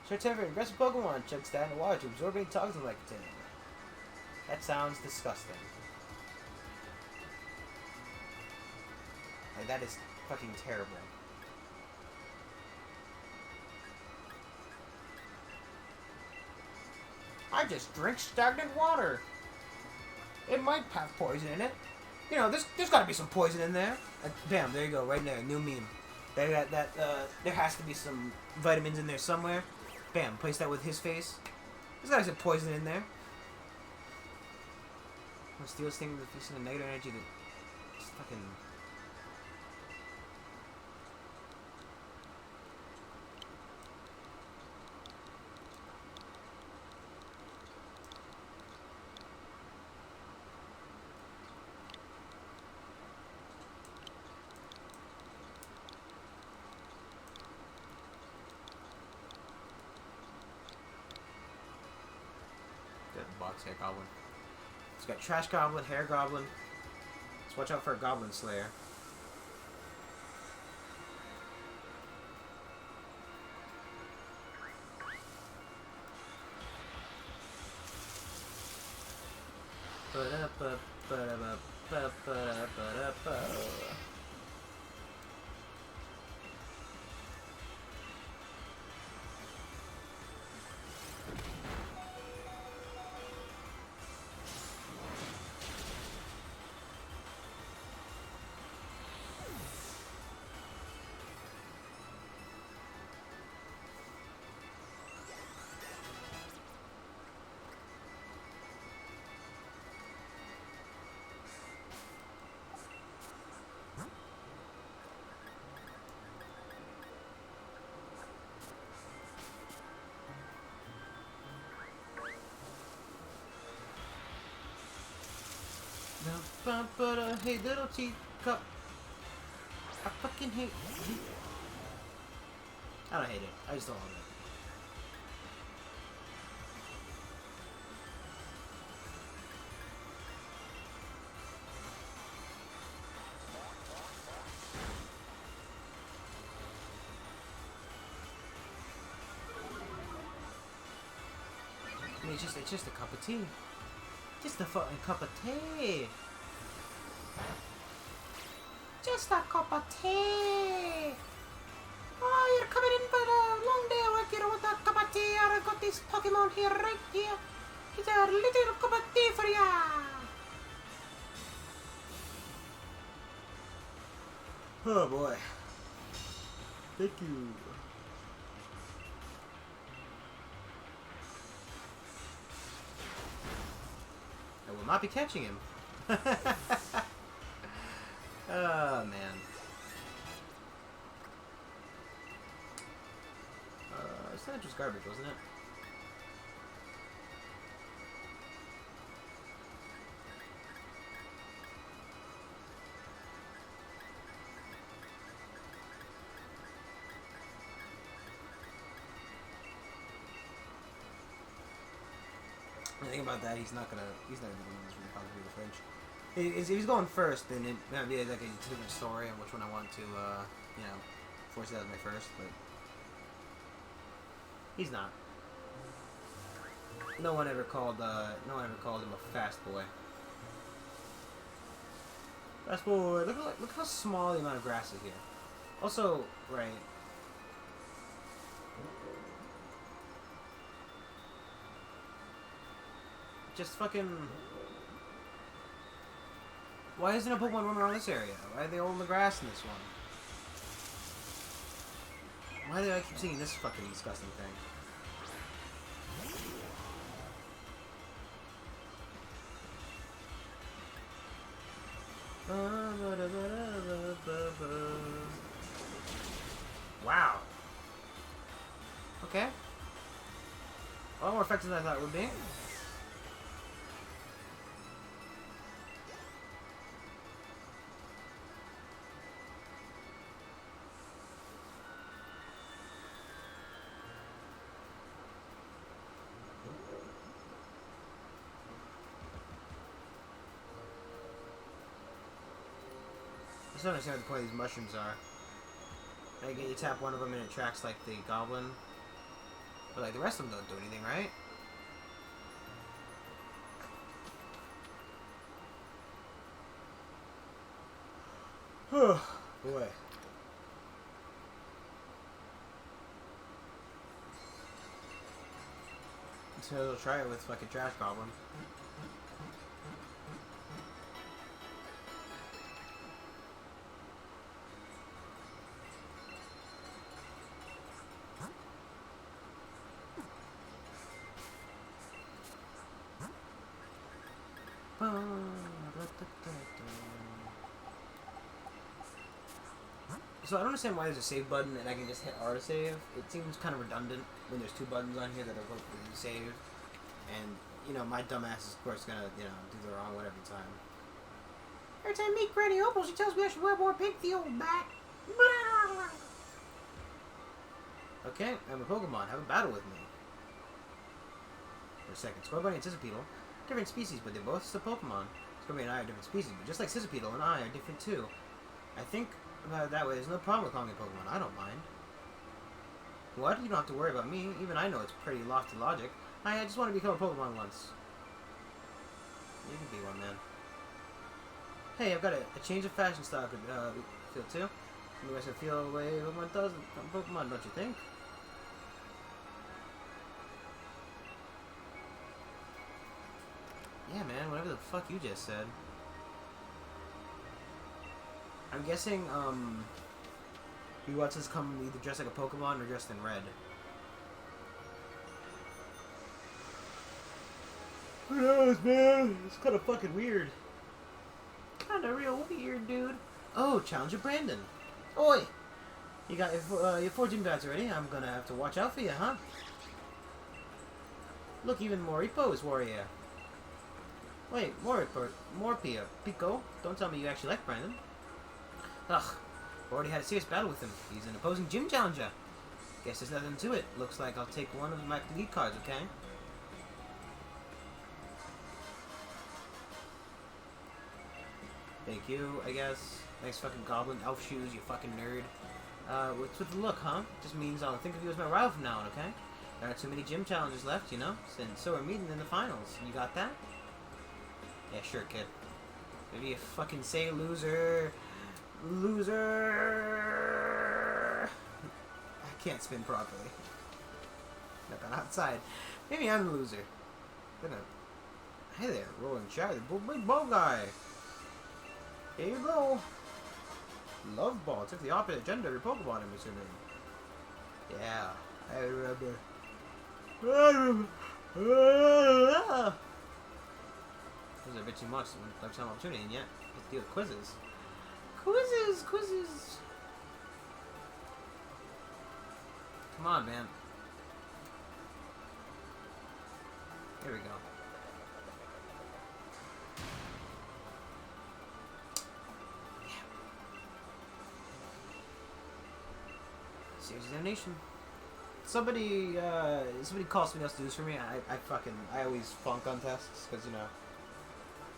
Short term for aggressive Pokemon checks down the water to absorb any toxin like it. That sounds disgusting. Like, that is fucking terrible. I just drink stagnant water. It might have poison in it. There's got to be some poison in there. Bam, there you go, right there, new meme. There has to be some vitamins in there somewhere. Bam, place that with his face. There's got to be some poison in there. I'll steal this thing with the negative energy that just fucking. Box hair goblin. It's got trash goblin, hair goblin. Let's watch out for a goblin slayer. Hey, little teacup. I fucking hate. I don't hate it. I just don't love it. I mean, it's just a cup of tea. Just a fucking cup of tea. Just a cup of tea. Oh, you're coming in for a long day of work here with a cup of tea. I got this Pokemon here right here. It's a little cup of tea for ya. Oh boy. Thank you. I will not be catching him. Oh, man. It's not just garbage, wasn't it? The thing about that, he's not gonna be the one that's really probably the flinch. If he's going first, then it might be like a different story on which one I want to, force it as my first, but he's not. No one ever called him a fast boy. Fast boy. Look how small the amount of grass is here. Also, right. Just fucking. Why isn't a Pokemon roaming around this area? Why are they all in the grass in this one? Why do I keep seeing this fucking disgusting thing? Wow. Okay. A lot more effective than I thought it would be. I still don't understand what the point of these mushrooms are. Like, you tap one of them and it tracks, like, the goblin. But, like, the rest of them don't do anything, right? Boy. So they'll try it with fucking trash goblin. So I don't understand why there's a save button and I can just hit R to save. It seems kind of redundant when there's two buttons on here that are both for save. And, my dumbass is, of course, gonna, do the wrong one every time. Every time I meet Granny Opal, she tells me I should wear more pink for the old back. Okay, I'm a Pokemon. Have a battle with me. For a second. Scorbunny and Sizzlebeetle, different species, but they're both still Pokemon. Scorbunny and I are different species, but just like Sizzlebeetle and I are different too. I think about it that way. There's no problem with calling me Pokemon. I don't mind. What? You don't have to worry about me. Even I know it's pretty lofty logic. I just want to become a Pokemon once. You can be one, man. Hey, I've got a change of fashion style could feel too. You guys can feel the way Pokemon does Pokemon, don't you think? Yeah, man, whatever the fuck you just said. I'm guessing, he wants us to come either dressed like a Pokemon or dressed in red. Who knows, man? It's kind of fucking weird. Kind of real weird, dude. Oh, Challenger Brandon. Oi! You got your 4 gym bags already? I'm gonna have to watch out for you, huh? Look, even Moripo is warrior. Wait, Morpia, Pico? Don't tell me you actually like Brandon. Ugh, already had a serious battle with him. He's an opposing gym challenger. Guess there's nothing to it. Looks like I'll take one of my lead cards, okay? Thank you, I guess. Thanks, fucking Goblin. Elf shoes, you fucking nerd. What's with the look, huh? Just means I'll think of you as my rival from now on, okay? There aren't too many gym challengers left, you know? And so we're meeting in the finals. You got that? Yeah, sure, kid. Maybe you fucking say loser. Loser! I can't spin properly. Not gone outside. Maybe I'm the loser. Hey there, rolling shot, the big ball guy. Here you go. Love Ball. Took the opposite gender of your Pokemon, I'm assuming. Yeah, I remember. This is a bit too much. Lifetime opportunity, and yet let's deal with quizzes. Quizzes. Come on, man. Here we go. Series examination. Somebody calls something else to do this for me. I always funk on tests because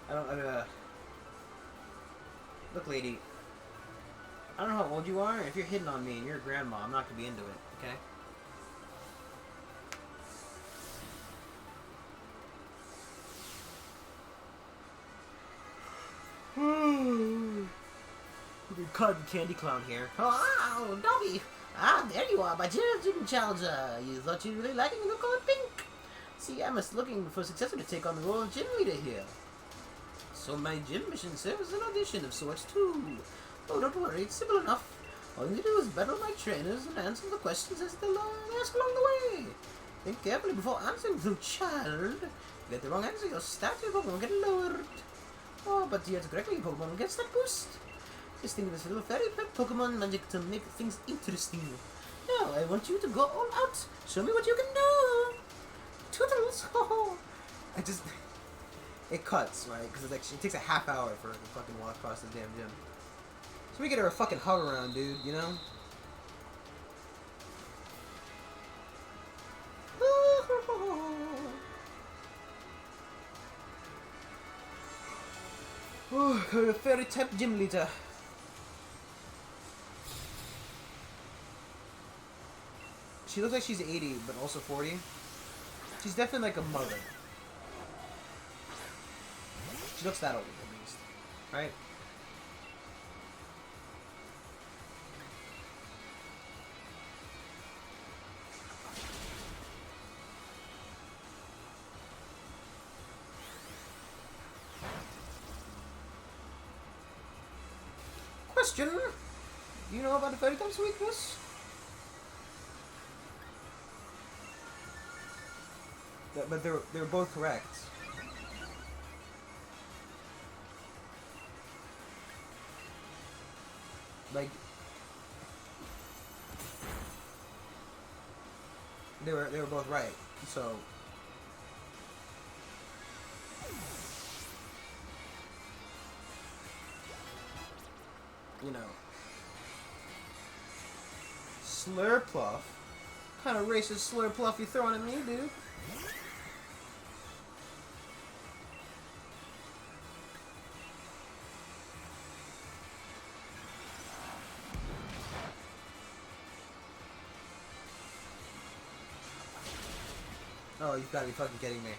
I don't. Look, lady. I don't know how old you are. If you're hitting on me and you're a grandma, I'm not gonna be into it. Okay. Cotton candy clown here. Oh, Dobby! There you are, my dear Jim Challenger. You thought you'd really like it, you look all pink. See, I'm looking for a successor to take on the role of gym leader here. So my gym mission serves as an audition of sorts, too. Oh, don't worry, it's simple enough. All you need to do is battle my trainers and answer the questions as they ask along the way. Think carefully before answering, blue child. If you get the wrong answer, your stats of your Pokemon get lowered. Oh, but you answer correctly, your Pokemon gets that boost. Just think of this little fairy pet Pokemon magic to make things interesting. Now, I want you to go all out. Show me what you can do. Toodles! It cuts, right? Because it takes a half hour for her to fucking walk across the damn gym. So we get her a fucking hug around, dude, you know? Her a fairy type gym leader. She looks like she's 80, but also 40. She's definitely like a mother. She looks that old, at least. Right? Question! Do you know about the fairy type's weakness? But they're both correct. Like they were both right. So Slurpluff. What kind of racist Slurpluff you throwing at me, dude? Oh, you've got to be fucking kidding me.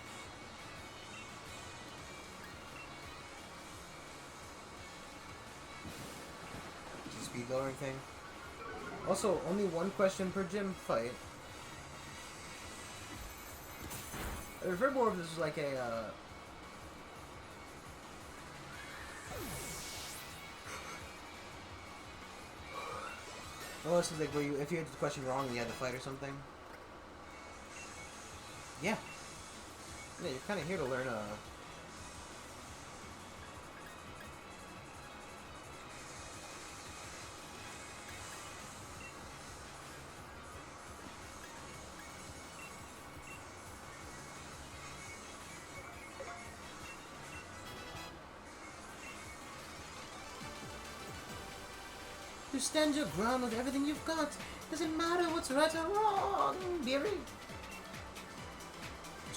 It's a speed lowering thing. Also, only one question per gym fight. I prefer more if this was like a, unless it's like where if you had the question wrong and you had to fight or something. Yeah. Yeah, you're kind of here to learn You stand your ground with everything you've got. Doesn't matter what's right or wrong, dearie.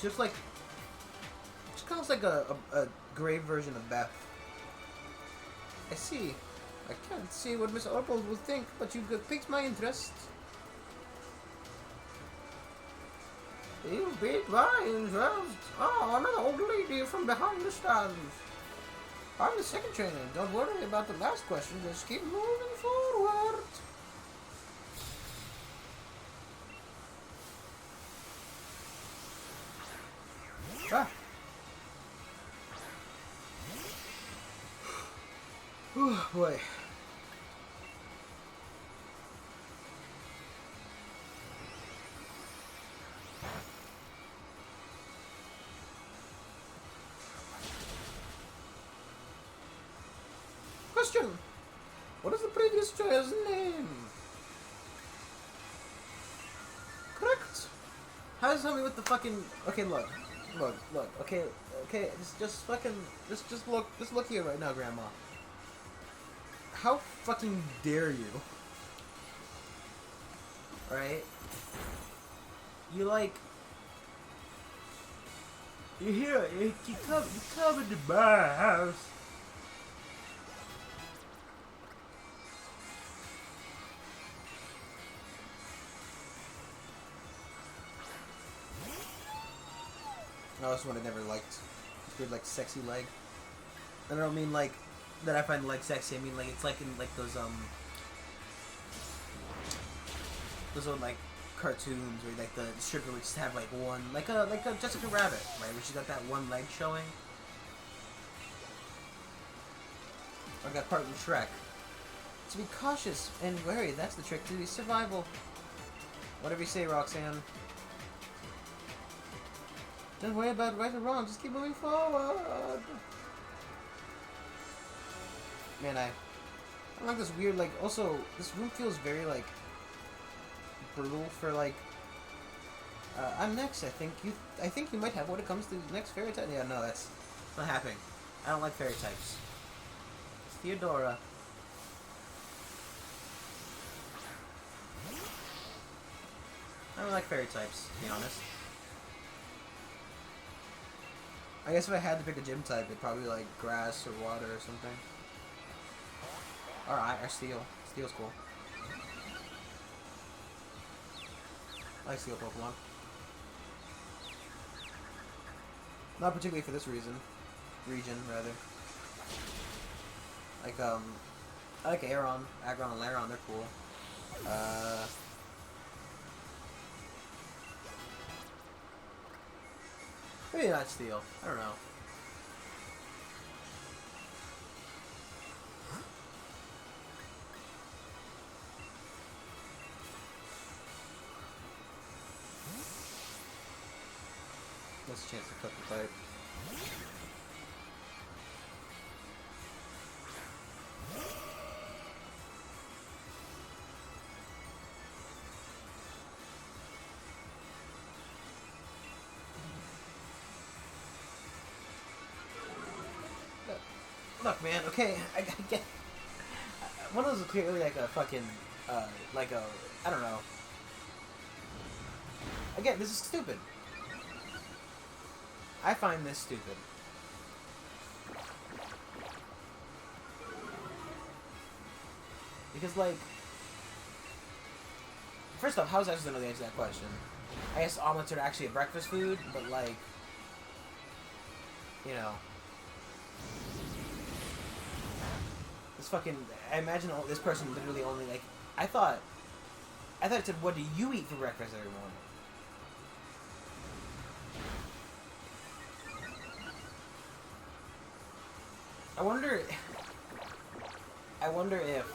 She kind of looks like a grave version of Beth. I see. I can't see what Miss Orpal will think, but you piqued my interest. You beat my interest. Oh, another old lady from behind the stands. I'm the second trainer. Don't worry about the last question. Just keep moving forward. Ah. Oh boy. Question. What is the previous trainer's name? Correct. How does tell me what the fucking? Okay, look. Okay, just look here right now, Grandma. How fucking dare you? Alright? you like. You hear? You come into my house. No, that's one I never liked. This weird, like, sexy leg. I don't mean, like, that I find, like, sexy. I mean, like, it's like in, like, those old, like, cartoons where, like, the stripper would just have, like, one, like a Jessica Rabbit, right? Where she's got that one leg showing. Or that part in Shrek. To be cautious and wary, that's the trick to the survival. Whatever you say, Roxanne. Don't worry about right or wrong, just keep moving forward. Man, I like this weird, like, also, this room feels very, like, brutal for, like, I'm next, I think you might have what it comes to the next fairy type. Yeah, no, that's not happening. I don't like fairy types. It's Theodora. I don't like fairy types, to be honest. I guess if I had to pick a gym type, it'd probably be like grass or water or something. Or steel. Steel's cool. I like steel Pokemon. Not particularly for this region, rather. Like, I like Aggron and Lairon, they're cool. Maybe not steel. I don't know. That's a chance to cut the pipe. Look, man, okay, I get... One of those is clearly like a fucking, like a... I don't know. Again, this is stupid. I find this stupid. Because, like... First off, how is I supposed to know the answer to that question? I guess omelets are actually a breakfast food, but, like... You know... This fucking... I imagine this person literally only, like... I thought it said, what do you eat for breakfast every morning? I wonder if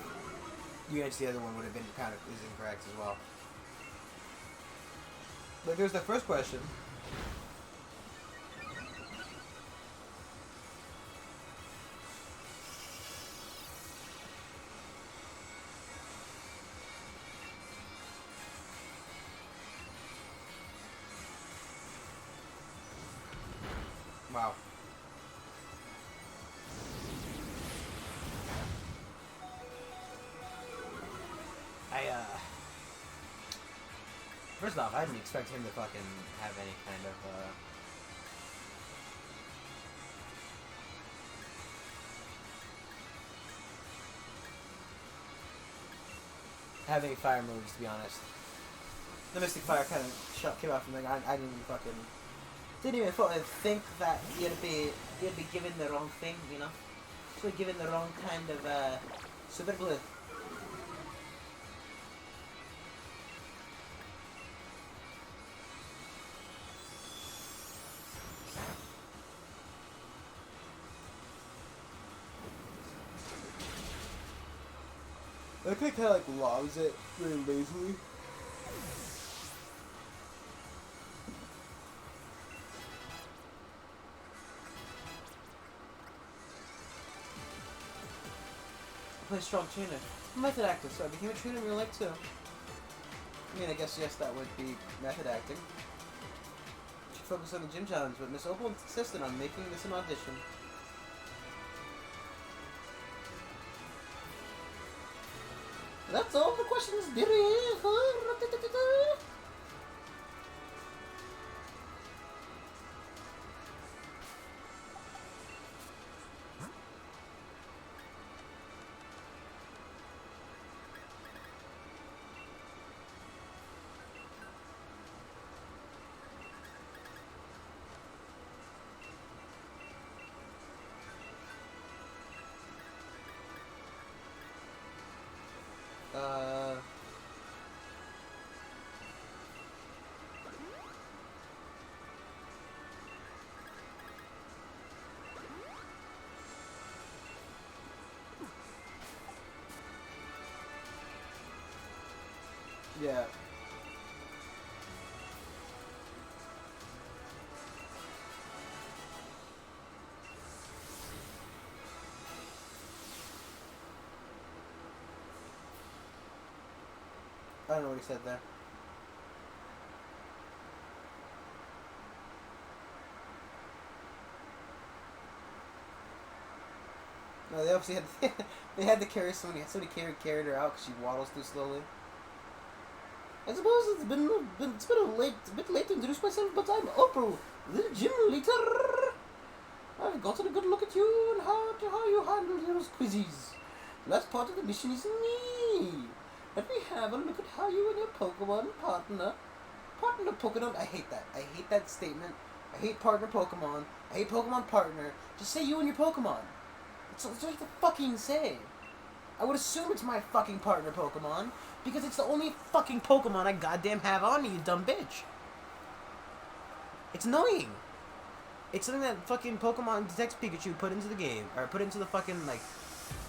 you answered the other one would have been kind of is incorrect as well. But there's the first question. Wow. First off, I didn't expect him to fucking have any kind of, have any fire moves, to be honest. The Mystic Fire kind of came out from the... I didn't even think that you'd be given the wrong thing, you know? So given the wrong kind of, super glue. I think kind of like lobs it really lazily. Play strong trainer. Method acting, so I became a trainer in real life too. I mean, I guess yes, that would be method acting. Should focus on the gym challenge, but Miss Opal insisted on making this an audition. That's all the questions, dearie. Yeah. I don't know what he said there. No, they obviously had they had to carry somebody carried her out because she waddles too slowly. I suppose it's been a bit late to introduce myself, but I'm Opal, the gym leader. I've gotten a good look at you and how you handle your quizzes. Last part of the mission is me. Let me have a look at how you and your Pokemon partner Pokemon. I hate that. I hate that statement. I hate partner Pokemon. I hate Pokemon partner. Just say you and your Pokemon. It's like to fucking say. I would assume it's my fucking partner Pokemon because it's the only fucking Pokemon I goddamn have on me, you dumb bitch. It's annoying. It's something that fucking Pokemon Detective Pikachu put into the game, or put into the fucking, like,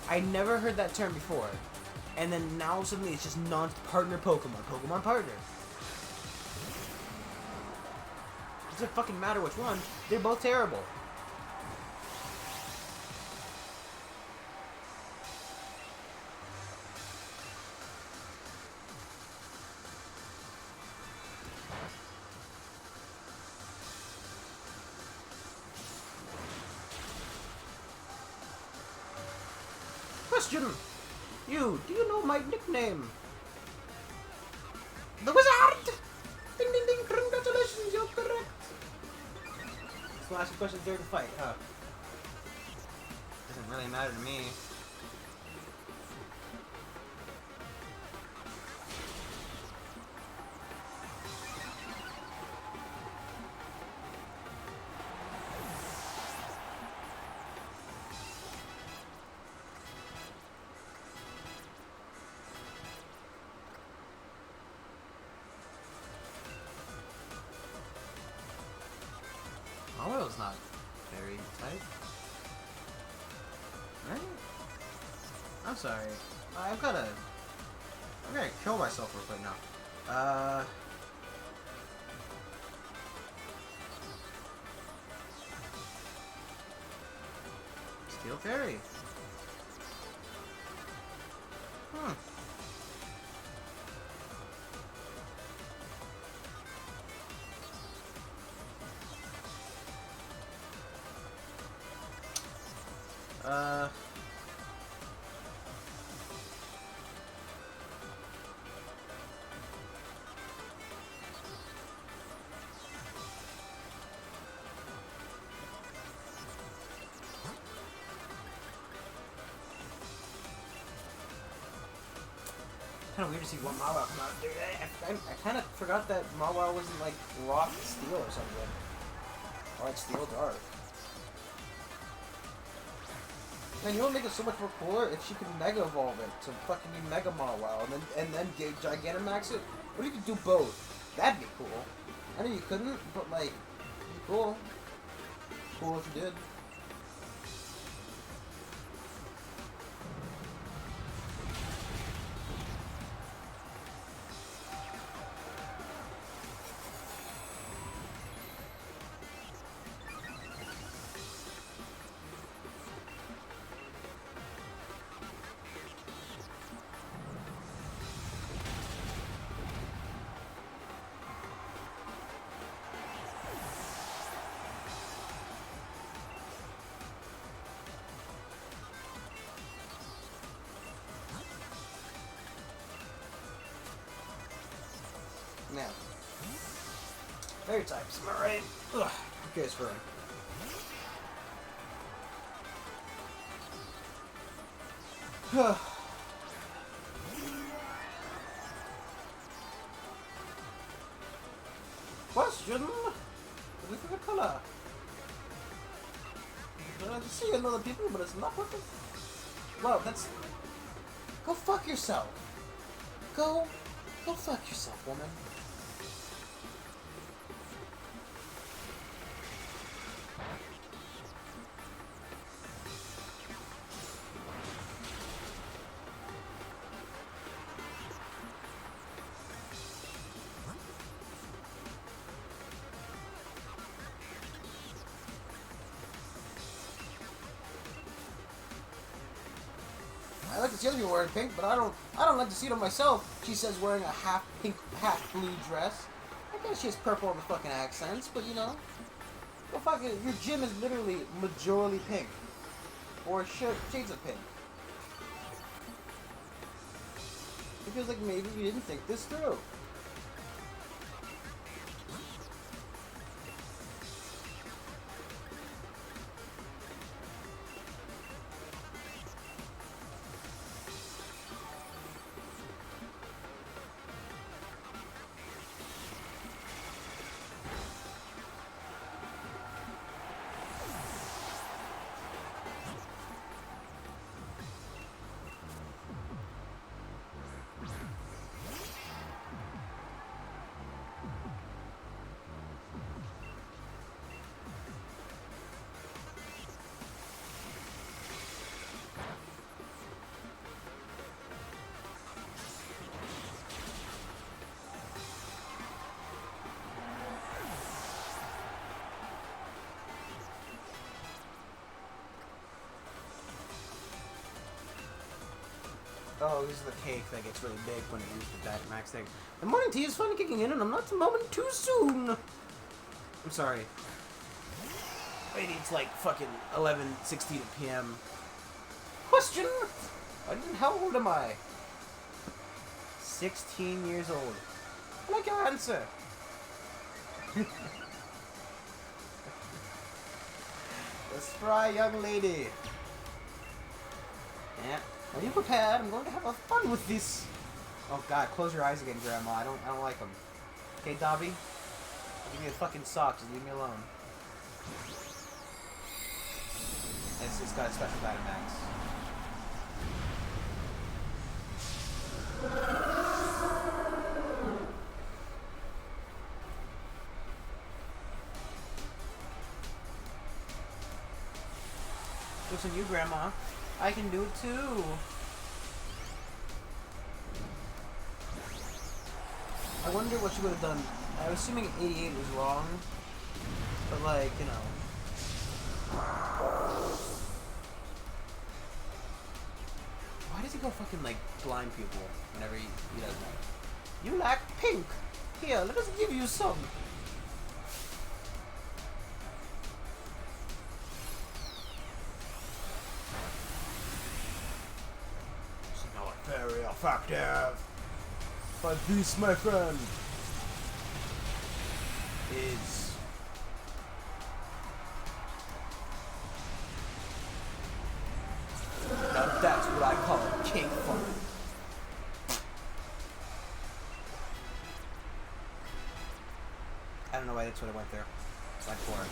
I never heard that term before. And then now suddenly it's just non-partner Pokemon. Pokemon partner. It doesn't fucking matter which one. They're both terrible. Question! Do you know my nickname? The Wizard! Ding ding ding, congratulations, you're correct! So I'll ask you questions during the fight, huh? Doesn't really matter to me. Oil's not very tight. Right? I'm sorry. I'm gonna kill myself real quick now. Steel Fairy. Kind of weird to see one Mawile come out. Dude, I kind of forgot that Mawile wasn't like rock steel or something, or like steel dark. Man, you know what would make it so much more cooler if she could Mega Evolve it to fucking be Mega Mawile and then Gigantamax it. What if you could do both? That'd be cool. I know you couldn't, but like, it'd be cool. Cool if you did. Now, fairy types, am I right? Ugh, okay, it's fine. Question? Look at the color. I see another people, but it's not working. Well, that's. Go fuck yourself. Go fuck yourself, woman. see other people wearing pink, but I don't like to see it on myself. She says wearing a half pink, half blue dress. I guess she has purple on the fucking accents, but you know. Well, fuck it, your gym is literally majorly pink. Or shades of pink. It feels like maybe you didn't think this through. Oh, this is the cake that gets really big when it uses the max thing. The morning tea is finally kicking in, and I'm not a moment too soon. I'm sorry. Maybe it's like fucking 11:16 p.m. Question? How old am I? 16 years old. I like your answer. The spry young lady. Yeah. Are you prepared? I'm going to have a fun with this. Oh god, close your eyes again, Grandma. I don't like them. Okay, Dobby? I'll give you a fucking sock. Just leave me alone. It's got a special Dynamax. Listen, you, Grandma. I can do it too. I wonder what you would have done. I was assuming 88 was wrong, but like, you know. Why does he go fucking like blind people whenever he does that? You lack pink. Here, let us give you some. Very effective. But this, my friend, is now that's what I call cake fun. I don't know why that's what I went there. Like for it.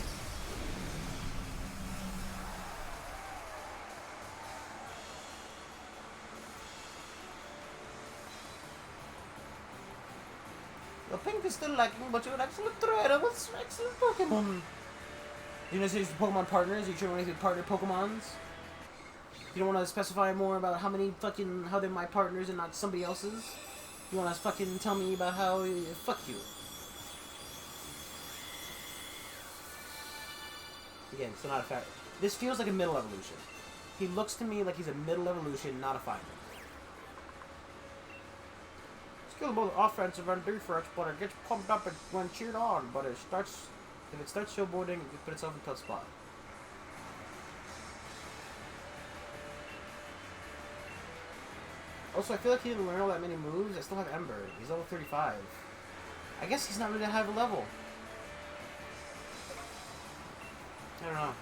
The pink is still lacking, but you're an excellent trainer with excellent Pokemon. You know, so Pokemon partners, you sure want to partner Pokemons? You don't want to specify more about how they're my partners and not somebody else's? You want to fucking tell me about how, fuck you. Again, still not a fact. This feels like a middle evolution. He looks to me like he's a middle evolution, not a final. Skill both offensive and defense, but it gets pumped up when cheered on. But if it starts showboarding, it can put itself in a tough spot. Also, I feel like he didn't learn all that many moves. I still have Ember. He's level 35. I guess he's not really that high of a level. I don't know.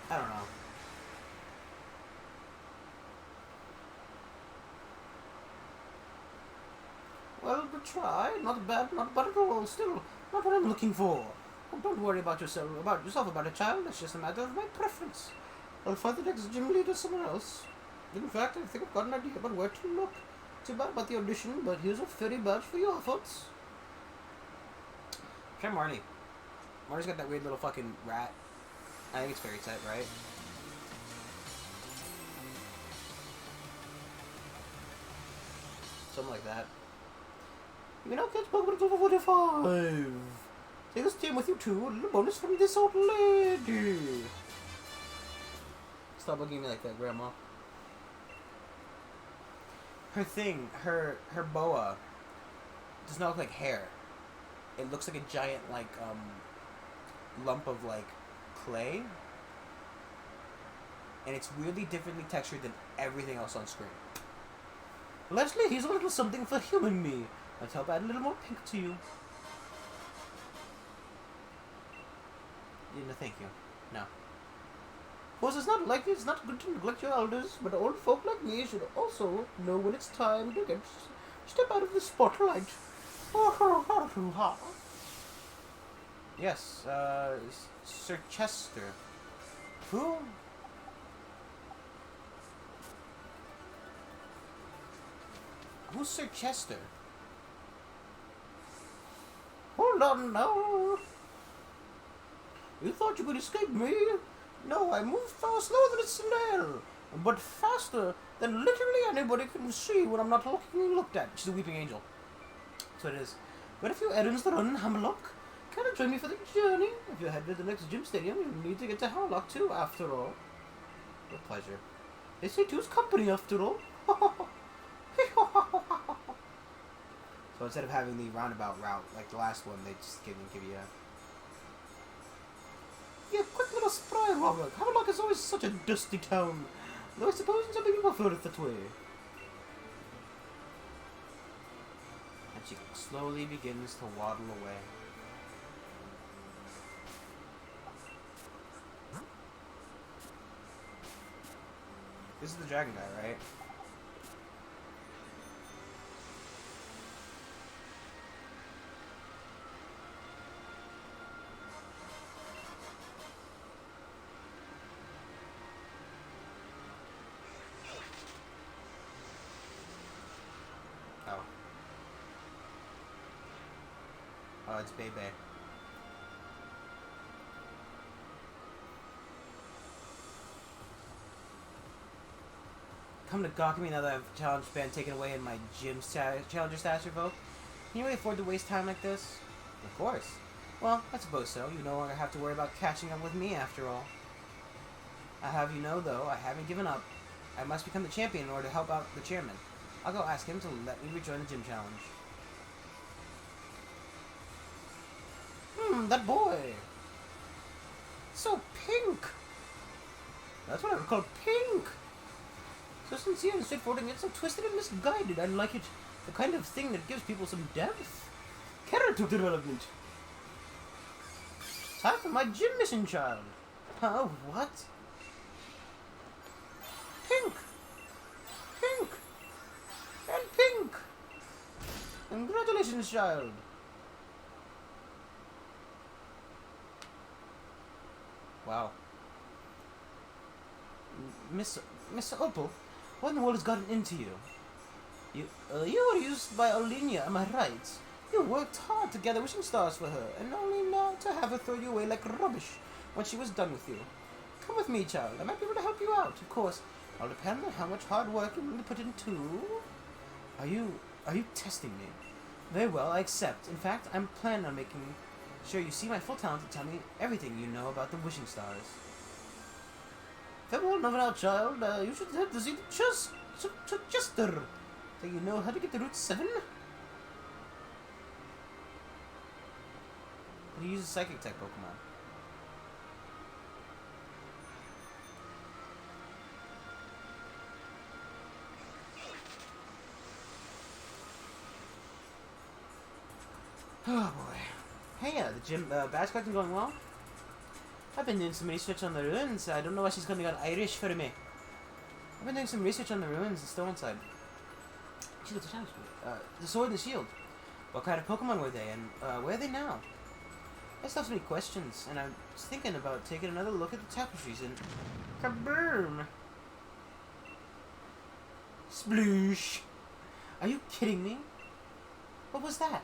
I don't know. Well, we try. Not bad at all. Still, not what I'm looking for. Oh, don't worry about yourself, about a child. It's just a matter of my preference. I'll find the next gym leader somewhere else. In fact, I think I've got an idea about where to look. Too bad about the audition, but here's a fairy badge for your efforts. Try Marnie. Marnie's got that weird little fucking rat. I think it's fairy type, right? Something like that. You know, catch Pokemon level 45. Take this team with you too. A little bonus from this old lady. Stop looking at me like that, Grandma. Her thing, her boa, does not look like hair. It looks like a giant, like, lump of, like, clay. And it's weirdly differently textured than everything else on screen. Leslie, here's a little something for human me. Let's help add a little more pink to you. No, thank you. No. Of course, it's not good to neglect your elders, but old folk like me should also know when it's time to step out of the spotlight. Yes, Sir Chester. Who? Who's Sir Chester? Hold on now. You thought you could escape me? No, I move far slower than a snail, but faster than literally anybody can see when I'm not being looked at. She's a weeping angel. That's what it is. But a few errands to run in Hammerlock. Can you join me for the journey? If you head to the next gym stadium, you need to get to Hammerlock too, after all. With pleasure. They say two's company, after all. So instead of having the roundabout route like the last one, they just give you a... Yeah, quick little spry Hammerlock. Hammerlock is always such a dusty town. Though I suppose some people prefer it that way. And she slowly begins to waddle away. This is the dragon guy, right? Oh. Oh, it's Bebe. Come to gawk at me now that I've challenge ban taken away and my gym challenger status revoked? Can you really afford to waste time like this? Of course. Well, I suppose so. You no longer have to worry about catching up with me after all. I have you know, though, I haven't given up. I must become the champion in order to help out the chairman. I'll go ask him to let me rejoin the gym challenge. That boy. So pink. That's what I would call pink. So sincere and straightforward, and yet so twisted and misguided. I like it. The kind of thing that gives people some depth. Character development. Time for my gym mission, child. Huh? What? Pink. Pink. And pink. Congratulations, child. Wow. Miss Opal, what in the world has gotten into you? You were used by Olinia, am I right? You worked hard to gather wishing stars for her, and only now to have her throw you away like rubbish when she was done with you. Come with me, child. I might be able to help you out. Of course, I'll depend on how much hard work you're willing to put into. Are you testing me? Very well, I accept. In fact, I'm planning on making sure you see my full talent and tell me everything you know about the wishing stars. Very well, now, child. You should head to see the Chester. Do you know how to get to Route 7? He uses psychic type Pokemon. Oh boy. Hey, the gym badge collecting going well? I've been doing some research on the ruins. I don't know why she's coming out Irish for me. I've been doing some research on the ruins in Stoneside. She looks challenge me. The sword and the shield. What kind of Pokemon were they, and where are they now? I still have so many questions, and I was thinking about taking another look at the tapestries and... Kaboom! Sploosh! Are you kidding me? What was that?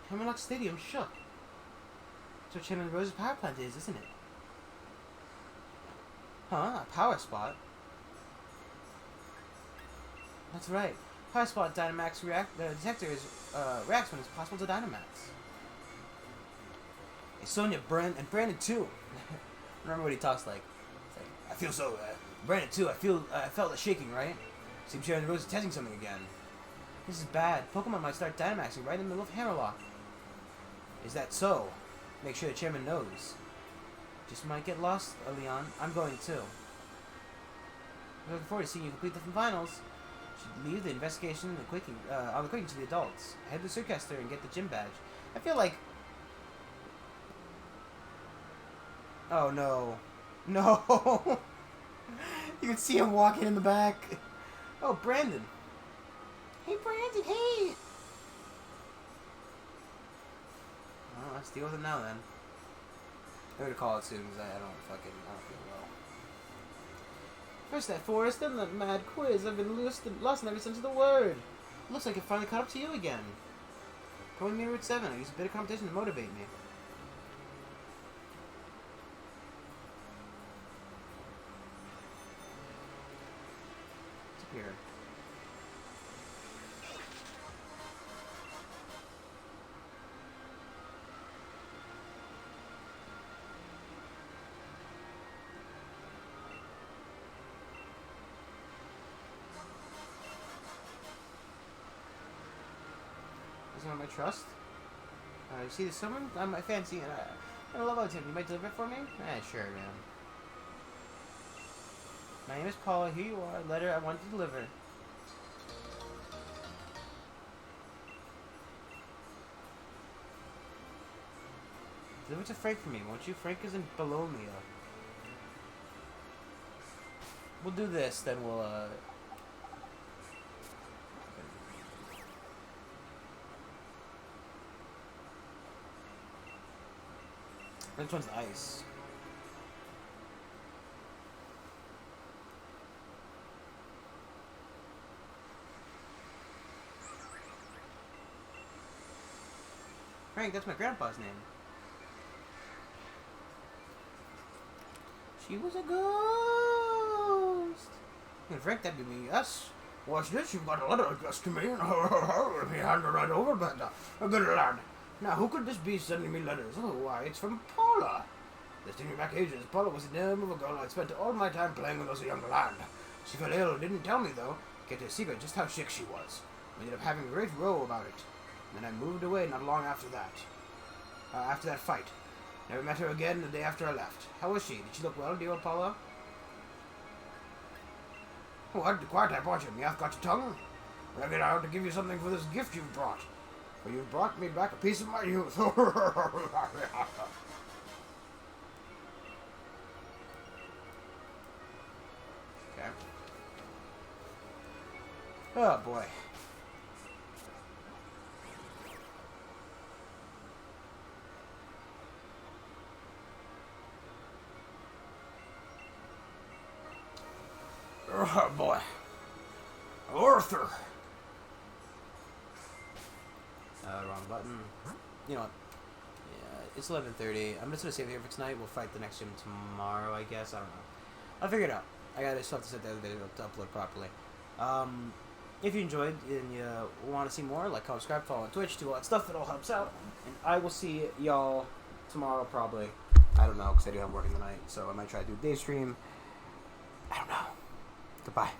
Hammerlock Stadium shook. That's what Chairman Rose's power plant is, isn't it? Huh? A power spot? That's right. Power spot Dynamax detector is reacts when it's possible to Dynamax. Hey, Sonya, and Brandon too. Remember what he talks like. It's like, I feel so, Brandon too, I felt the shaking, right? Seems Sharon Rose is testing something again. This is bad. Pokemon might start Dynamaxing right in the middle of Hammerlock. Is that so? Make sure the chairman knows. Just might get lost, Leon. I'm going too. I'm looking forward to seeing you complete the finals. Should leave the investigation and on the quicking to the adults. Head to Circaster and get the gym badge. I feel like... Oh no. No! You can see him walking in the back. Oh, Brandon. Hey, Brandon, hey! Well, let's deal with it now then. I'm gonna call it soon because I don't feel well. First that forest, then that mad quiz. I've been lost in every sense of the word. Looks like it finally caught up to you again. Come with me to Route 7. I use a bit of competition to motivate me. It's up here. On my trust. You see this someone? I fancy and I love out him. You might deliver it for me? Sure, man. My name is Paula. Here you are. Letter I want to deliver. Deliver to Frank for me, won't you? Frank is in Bologna. We'll do this, then we'll Which one's ice? Frank, that's my grandpa's name. She was a ghost. And Frank, that'd be me. Yes. What's this? You've got a letter addressed to me. Let me hand it right over, but a good lad. Now, who could this be sending me letters? Oh, why, it's from Paula. This taking me back ages. Paula was the name of a girl I'd spent all my time playing with as a young lad. She fell ill, didn't tell me, though. Kept a secret just how sick she was. We ended up having a great row about it. And then I moved away not long after that. After that fight. Never met her again the day after I left. How was she? Did she look well, dear old Paula? What? Quiet, I brought you. Me, I've got your tongue. Well, I get out to give you something for this gift you've brought. For you brought me back a piece of my youth. Okay. Oh boy. Oh boy. Arthur. Wrong button. You know what? Yeah, it's 11:30. I'm just gonna save it here for tonight. We'll fight the next gym tomorrow, I guess. I don't know. I'll figure it out. I gotta still have to set the other video to upload properly. If you enjoyed and you want to see more, like, comment, subscribe, follow on Twitch, do all that stuff. It all helps out. And I will see y'all tomorrow, probably. I don't know, because I do have work in the night, so I might try to do a day stream. I don't know. Goodbye.